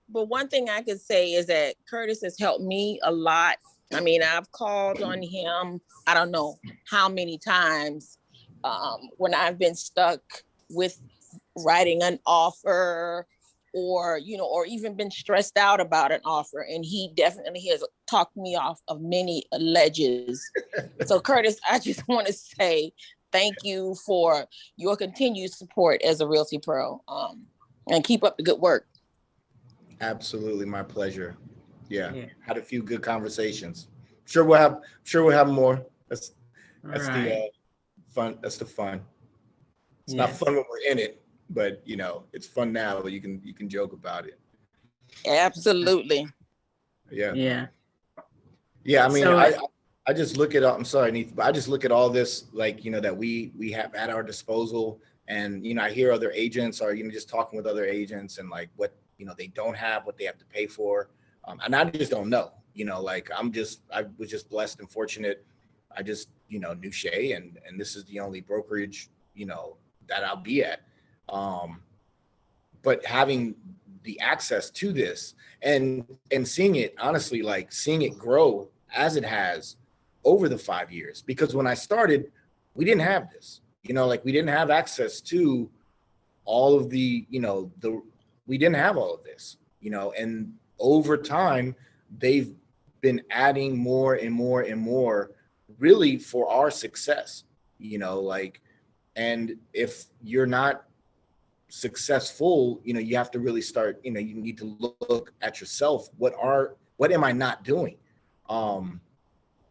one thing I could say is that Curtis has helped me a lot. I mean, I've called on him, I don't know how many times, when I've been stuck with writing an offer, or, you know, or even been stressed out about an offer. And he definitely has talked me off of many ledges. So Curtis, I just want to say thank you for your continued support as a Realty Pro. And keep up the good work. Absolutely, my pleasure. Yeah, Yeah. had a few good conversations. Sure we'll have more. That's Right. the fun. That's the fun. It's not Yes. fun when we're in it, but it's fun now. You can joke about it. Absolutely. Yeah. Yeah. Yeah. I mean, So, I just look at. I'm sorry, Neith, but I just look at all this like that we have at our disposal, and I hear other agents or just talking with other agents and like what they don't have, what they have to pay for, and I just don't know. Like I was just blessed and fortunate. I just knew Shay, and this is the only brokerage that I'll be at. But having the access to this and seeing it, honestly, like seeing it grow as it has over the 5 years, because when I started, we didn't have this, like we didn't have access to all of the, we didn't have all of this, and over time, they've been adding more and more and more really for our success, like, and if you're not successful, you have to really start, you need to look at yourself. What am I not doing?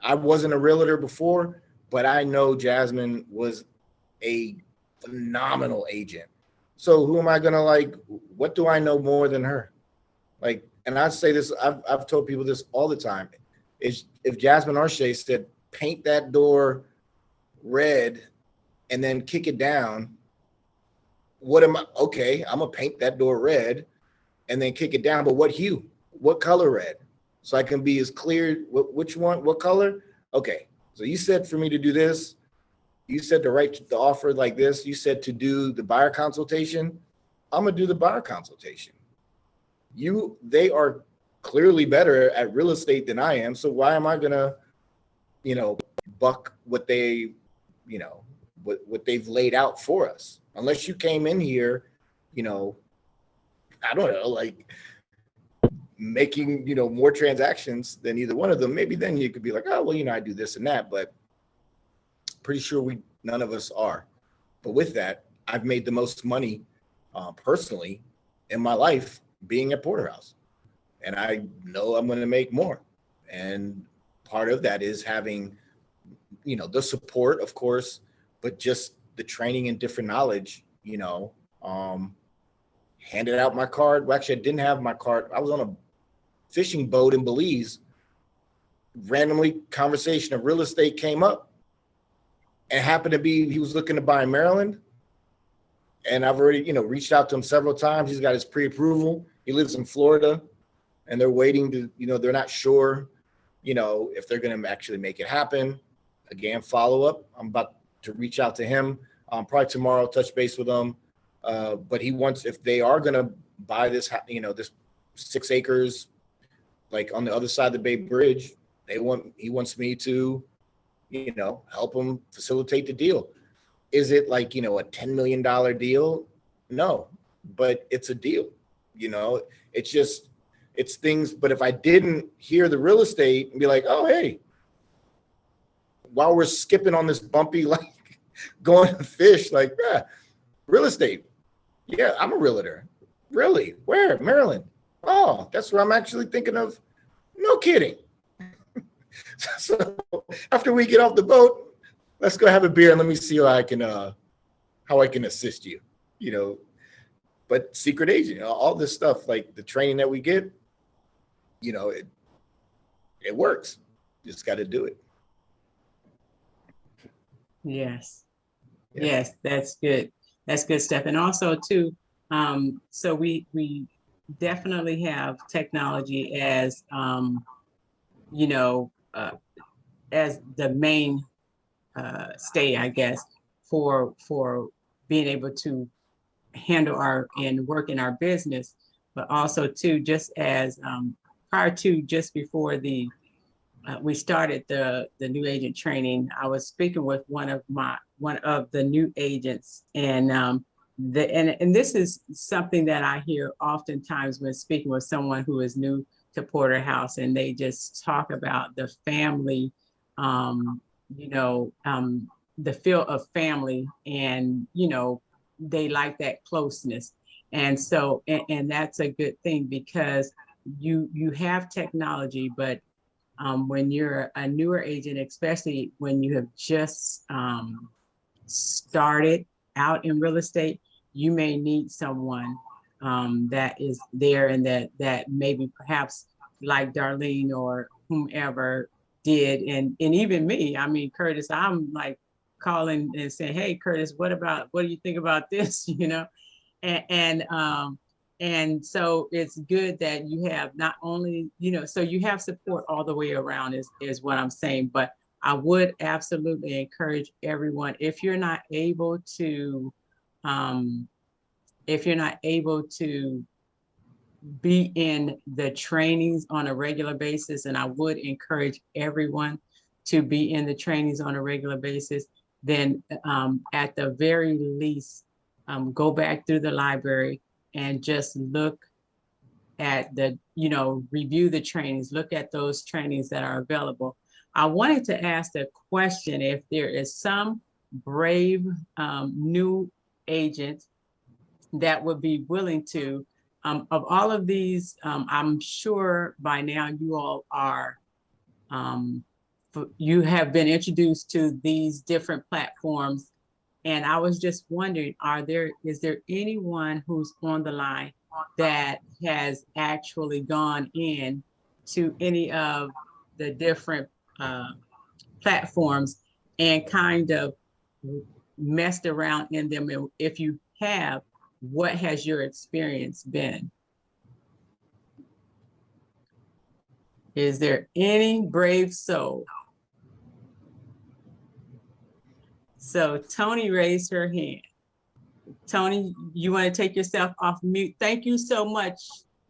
I wasn't a realtor before, but I know Jasmine was a phenomenal agent. So who am I gonna like? What do I know more than her? Like, and I say this, I've told people this all the time. Is if Jasmine Arche said, paint that door red and then kick it down, what am I? Okay, I'm gonna paint that door red and then kick it down. But what hue? What color red? So I can be as clear. Which one? What color? Okay. So you said for me to do this. You said to write the offer like this. You said to do the buyer consultation. I'm gonna do the buyer consultation. They are clearly better at real estate than I am. So why am I gonna, buck what they, what they've laid out for us? Unless you came in here, I don't know, like making, more transactions than either one of them. Maybe then you could be like, oh, well, I do this and that, but pretty sure none of us are. But with that, I've made the most money personally in my life being at Porterhouse. And I know I'm going to make more. And part of that is having, the support, of course, but just the training and different knowledge, handed out my card. Well, actually, I didn't have my card. I was on a fishing boat in Belize. Randomly, conversation of real estate came up. And happened to be, he was looking to buy in Maryland. And I've already, reached out to him several times. He's got his pre-approval. He lives in Florida. And they're waiting to, they're not sure, if they're going to actually make it happen. Again, follow up. I'm about to reach out to him. Probably tomorrow, touch base with him. But he wants, if they are going to buy this, this 6 acres, like on the other side of the Bay Bridge, he wants me to, help him facilitate the deal. Is it like, a $10 million deal? No, but it's a deal, it's just, it's things. But if I didn't hear the real estate and be like, oh, hey, while we're skipping on this bumpy, like going to fish, like, yeah, real estate. Yeah, I'm a realtor. Really? Where? Maryland. Oh, that's where I'm actually thinking of. No kidding. So after we get off the boat, let's go have a beer and let me see how I can assist you, but secret agent, all this stuff, like the training that we get, it works. You just got to do it. yes. Yeah. Yes, that's good. That's good stuff. And also too, so we definitely have technology as, as the main stay, I guess, for being able to handle and work in our business, but also too, just as prior to, just before we started the new agent training, I was speaking with one of the new agents, and and this is something that I hear oftentimes when speaking with someone who is new to Porterhouse, and they just talk about the family, the feel of family, and they like that closeness. And so, and that's a good thing, because you have technology, but when you're a newer agent, especially when you have just started out in real estate, you may need someone that is there, and that maybe perhaps like Darlene or whomever did, and even me. I mean, Curtis, I'm like calling and saying, "Hey, Curtis, what do you think about this?" and and so it's good that you have not only, so you have support all the way around is what I'm saying. But I would absolutely encourage everyone, if you're not able to, be in the trainings on a regular basis, and I would encourage everyone to be in the trainings on a regular basis, then at the very least, go back through the library and just look at review the trainings, look at those trainings that are available. I wanted to ask a question: if there is some brave new agent that would be willing to, of all of these, I'm sure by now you all are, you have been introduced to these different platforms. And I was just wondering, is there anyone who's on the line that has actually gone in to any of the different platforms and kind of messed around in them? And if you have, what has your experience been? Is there any brave soul? So Tony raised her hand. Tony, you want to take yourself off mute? Thank you so much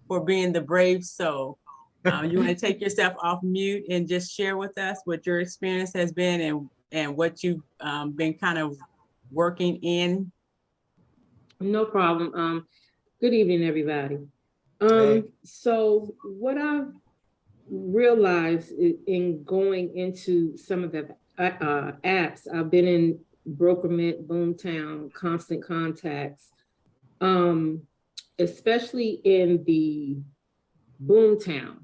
for being the brave soul. You want to take yourself off mute and just share with us what your experience has been, and what you've been kind of working in? No problem. Good evening, everybody. Hey. So what I've realized in going into some of the apps, I've been in Brokermite, Boomtown, Constant Contacts, especially in the Boomtown.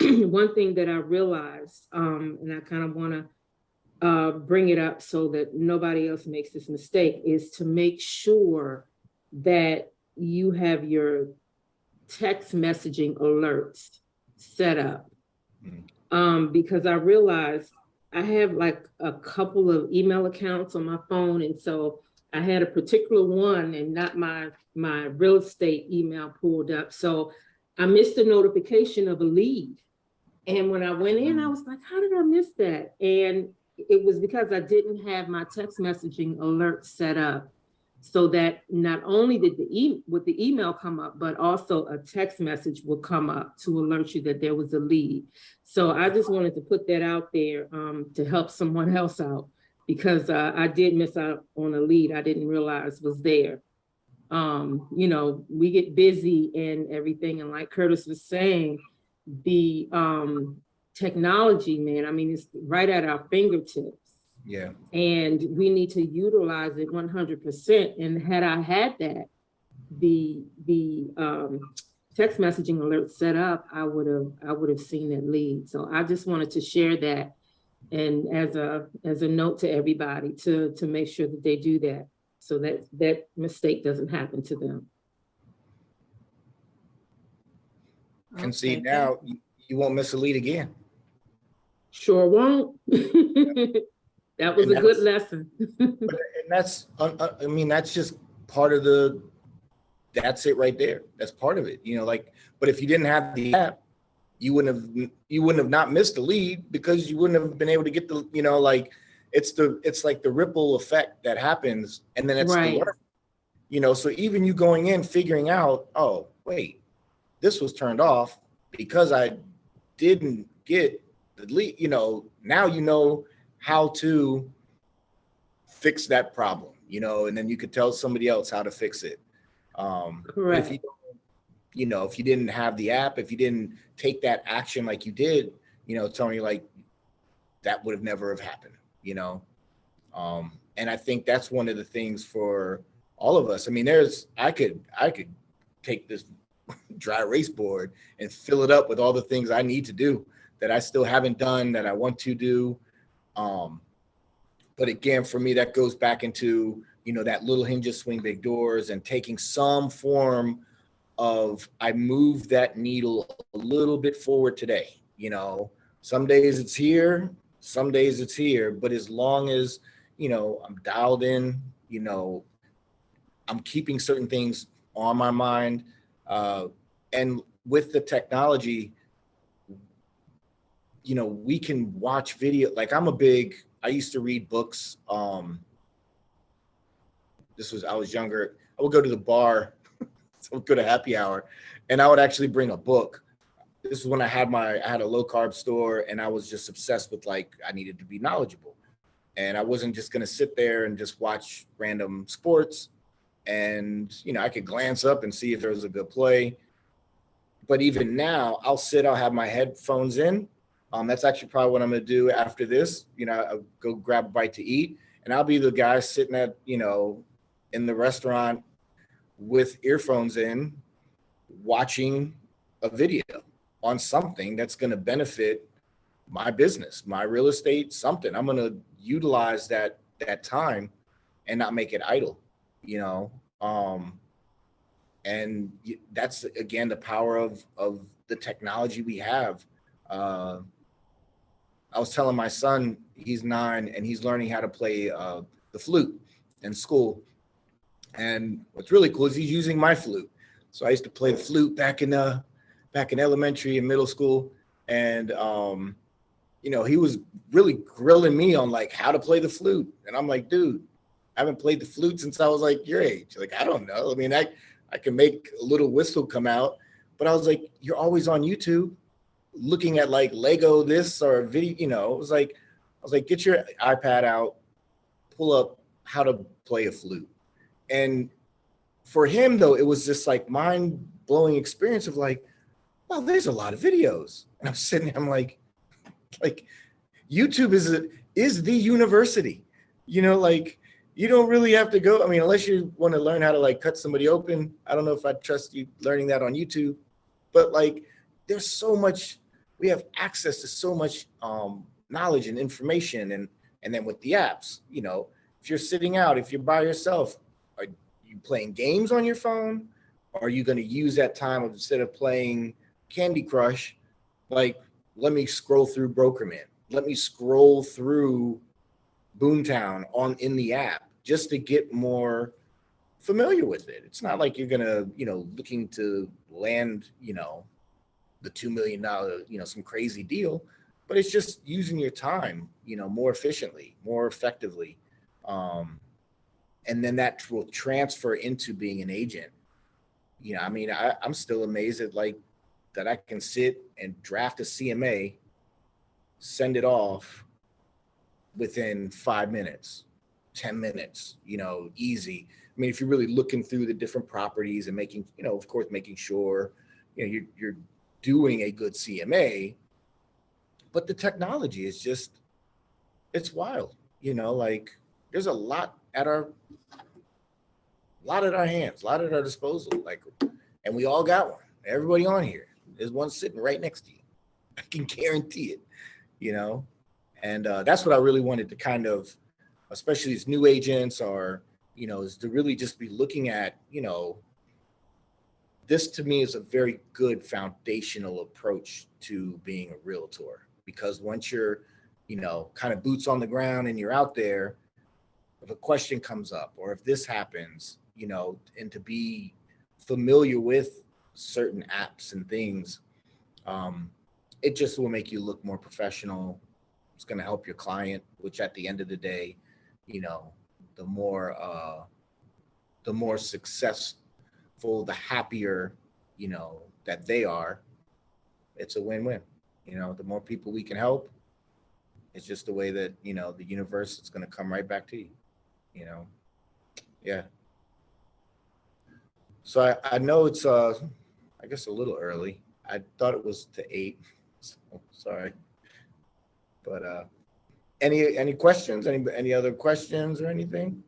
One thing that I realized, and I kind of want to bring it up so that nobody else makes this mistake, is to make sure that you have your text messaging alerts set up. Because I realized I have like a couple of email accounts on my phone, and so I had a particular one and not my real estate email pulled up. So I missed a notification of a lead. And when I went in, I was like, how did I miss that? And it was because I didn't have my text messaging alert set up, so that not only did the email come up, but also a text message will come up to alert you that there was a lead. So I just wanted to put that out there to help someone else out, because I did miss out on a lead I didn't realize was there. We get busy and everything, and like Curtis was saying, the technology, man, I mean, it's right at our fingertips. Yeah. And we need to utilize it 100%. And had I had that, the text messaging alert set up, I would have seen that lead. So I just wanted to share that, and as a note to everybody to make sure that they do that, so that mistake doesn't happen to them. And see, now you won't miss a lead again. Sure won't. That was a good lesson. And that's, I mean, that's just part of that's it right there. That's part of it, but if you didn't have the app, you wouldn't have not missed the lead, because you wouldn't have been able to get the, it's like the ripple effect that happens, and then it's right. The work, so even you going in, figuring out, oh, wait, this was turned off because I didn't get the lead, now you know how to fix that problem, and then you could tell somebody else how to fix it. Correct. If you didn't have the app, if you didn't take that action like you did, Tony, like that would have never have happened, And I think that's one of the things for all of us. I mean, I could take this dry erase board and fill it up with all the things I need to do that I still haven't done, that I want to do. But again, for me, that goes back into, that little hinges swing big doors, and taking some form of, I moved that needle a little bit forward today. Some days it's here, some days it's here, but as long as, I'm dialed in, I'm keeping certain things on my mind. And with the technology, we can watch video. Like I used to read books. I was younger. I would go to the bar, so I would go to happy hour, and I would actually bring a book. This is when I had a low carb store, and I was just obsessed with, I needed to be knowledgeable. And I wasn't just going to sit there and just watch random sports. And, I could glance up and see if there was a good play. But even now, I'll have my headphones in. That's actually probably what I'm going to do after this. I'll go grab a bite to eat, and I'll be the guy sitting at, in the restaurant with earphones in, watching a video on something that's going to benefit my business, my real estate, something. I'm going to utilize that time and not make it idle, and that's, again, the power of the technology we have. I was telling my son, he's 9, and he's learning how to play the flute in school. And what's really cool is he's using my flute. So I used to play the flute back in elementary and middle school. And, he was really grilling me on how to play the flute. And I'm like, dude, I haven't played the flute since I was your age. I don't know. I mean, I can make a little whistle come out, but I was like, you're always on YouTube looking at Lego this or video, I was like, get your iPad out, pull up how to play a flute. And for him though, it was just mind blowing experience of well, there's a lot of videos. And I'm sitting there, I'm like YouTube is the university, you don't really have to go. I mean, unless you want to learn how to cut somebody open. I don't know if I'd trust you learning that on YouTube, but there's so much, we have access to so much knowledge and information. And then with the apps, if you're sitting out, if you're by yourself, are you playing games on your phone? Or are you going to use that time instead of playing Candy Crush, let me scroll through Brokermite. Let me scroll through Boomtown in the app just to get more familiar with it. It's not like you're going to, looking to land, the $2 million, some crazy deal, but it's just using your time, more efficiently, more effectively. And then that will transfer into being an agent. I mean, I'm still amazed at that I can sit and draft a CMA, send it off within 5 minutes, 10 minutes, easy. I mean, if you're really looking through the different properties and making, of course, making sure, you're doing a good CMA, but the technology is just, it's wild, there's a lot at our hands, a lot at our disposal, and we all got one. Everybody on here, there's one sitting right next to you. I can guarantee it, and that's what I really wanted to kind of, especially as new agents or, is to really just be looking at, this to me is a very good foundational approach to being a realtor, because once you're, kind of boots on the ground and you're out there, if a question comes up or if this happens, and to be familiar with certain apps and things, it just will make you look more professional. It's going to help your client, which at the end of the day, the more successful, the happier, that they are. It's a win-win. The more people we can help, it's just the way that, the universe is going to come right back to you, Yeah. So I know it's, I guess a little early. I thought it was to 8. So sorry. But Any questions? Any other questions or anything?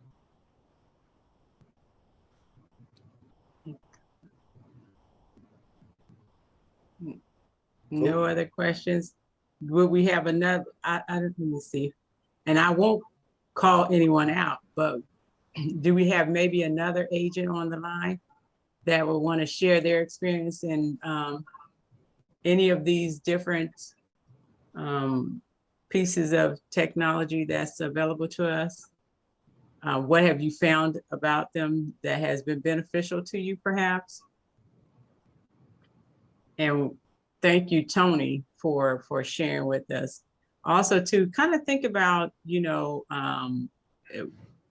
No other questions? Will we have another? Let me see. And I won't call anyone out, but do we have maybe another agent on the line that will want to share their experience in any of these different pieces of technology that's available to us? What have you found about them that has been beneficial to you, perhaps? And thank you, Tony, for sharing with us. Also, to kind of think about, you know,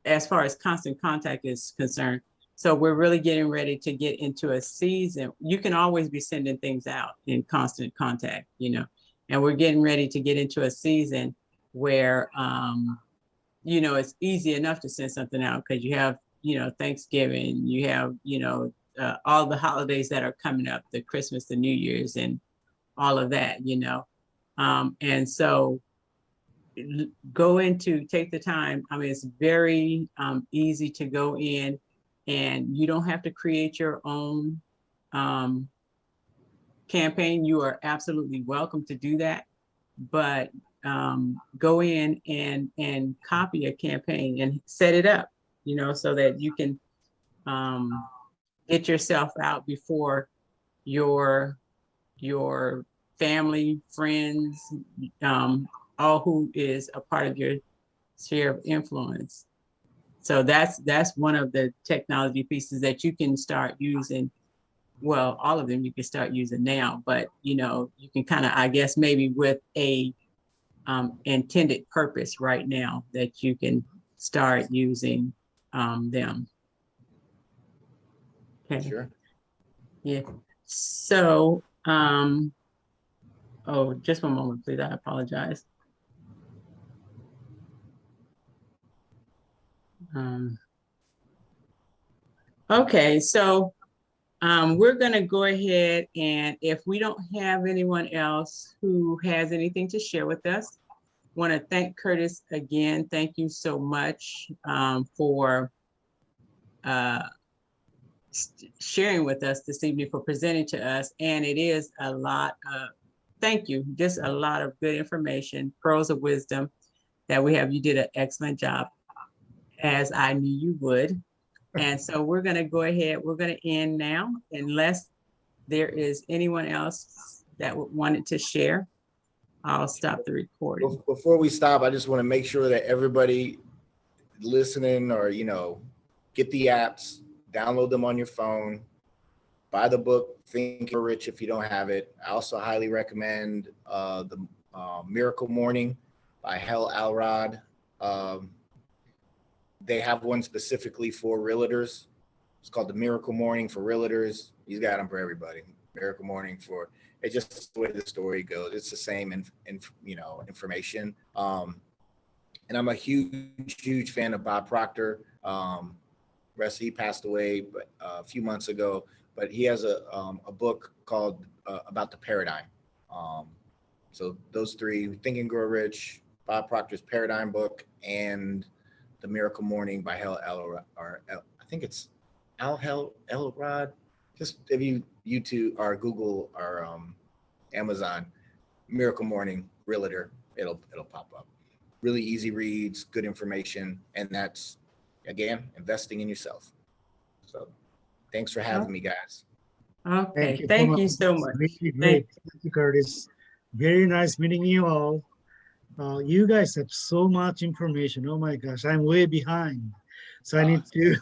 as far as constant contact is concerned. So we're really getting ready to get into a season. You can always be sending things out in constant contact, you know, and we're getting ready to get into a season where, you know, it's easy enough to send something out because you have, you know, Thanksgiving, you have, you know, all the holidays that are coming up, the Christmas, the New Year's, and all of that, you know. And so take the time. I mean, it's very easy to go in, and you don't have to create your own campaign. You are absolutely welcome to do that, but go in and copy a campaign and set it up, you know, so that you can get yourself out before your family, friends, all who is a part of your sphere of influence. So that's one of the technology pieces that you can start using. Well, all of them you can start using now, but you know, you can kind of, I guess, maybe with a intended purpose right now that you can start using them. Okay. Sure. Yeah. So, oh, just one moment, please. I apologize. Okay, so we're going to go ahead, and if we don't have anyone else who has anything to share with us, want to thank Curtis again. Thank you so much for sharing with us this evening, for presenting to us. And it is a lot of, thank you, just a lot of good information, pearls of wisdom that we have. You did an excellent job, as I knew you would. And so we're going to go ahead. We're going to end now, unless there is anyone else that wanted to share. I'll stop the recording. Before we stop, I just want to make sure that everybody listening, or, you know, get the apps, download them on your phone, buy the book, Think You're Rich if you don't have it. I also highly recommend the Miracle Morning by Hal Elrod. They have one specifically for realtors. It's called the Miracle Morning for Realtors. He's got them for everybody. Miracle Morning for, it's just the way the story goes. It's the same, you know, information. And I'm a huge fan of Bob Proctor. He passed away a few months ago, but he has a book called About the Paradigm. So those three, Think and Grow Rich, Bob Proctor's Paradigm book, and The Miracle Morning by Hal Elrod, or I think it's Hal Elrod. Just if you YouTube or Google or Amazon, Miracle Morning Realtor, it'll pop up. Really easy reads, good information, and that's, again, investing in yourself. So thanks for having me, guys. Okay, thank you so much. Really great. Thank you, Curtis. Very nice meeting you all. You guys have so much information. Oh my gosh, I'm way behind. So I need to.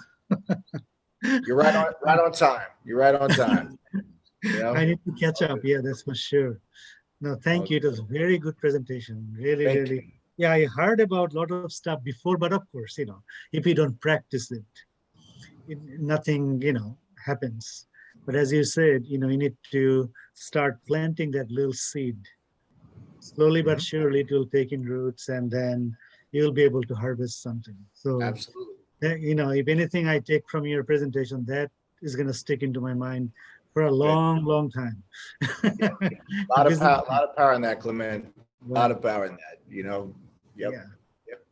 You're right on time. You're right on time. You know? I need to catch up. Yeah, that's for sure. No, thank you. It was a very good presentation. Really. Yeah, I heard about a lot of stuff before, but of course, you know, if you don't practice it, nothing, you know, happens. But as you said, you know, you need to start planting that little seed. Slowly but surely, it will take in roots, and then you'll be able to harvest something. So, absolutely, you know, if anything I take from your presentation, that is going to stick into my mind for a long time. A lot of power in that, Clement. A lot of power in that, you know. Yep. Yeah. Yep.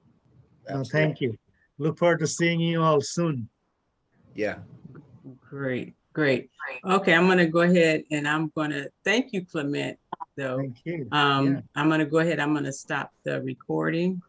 No, Absolutely. thank you. Look forward to seeing you all soon. Yeah. Great, great. Okay, I'm gonna go ahead and I'm gonna thank you, Clement, though. Thank you. I'm gonna go ahead, I'm gonna stop the recording.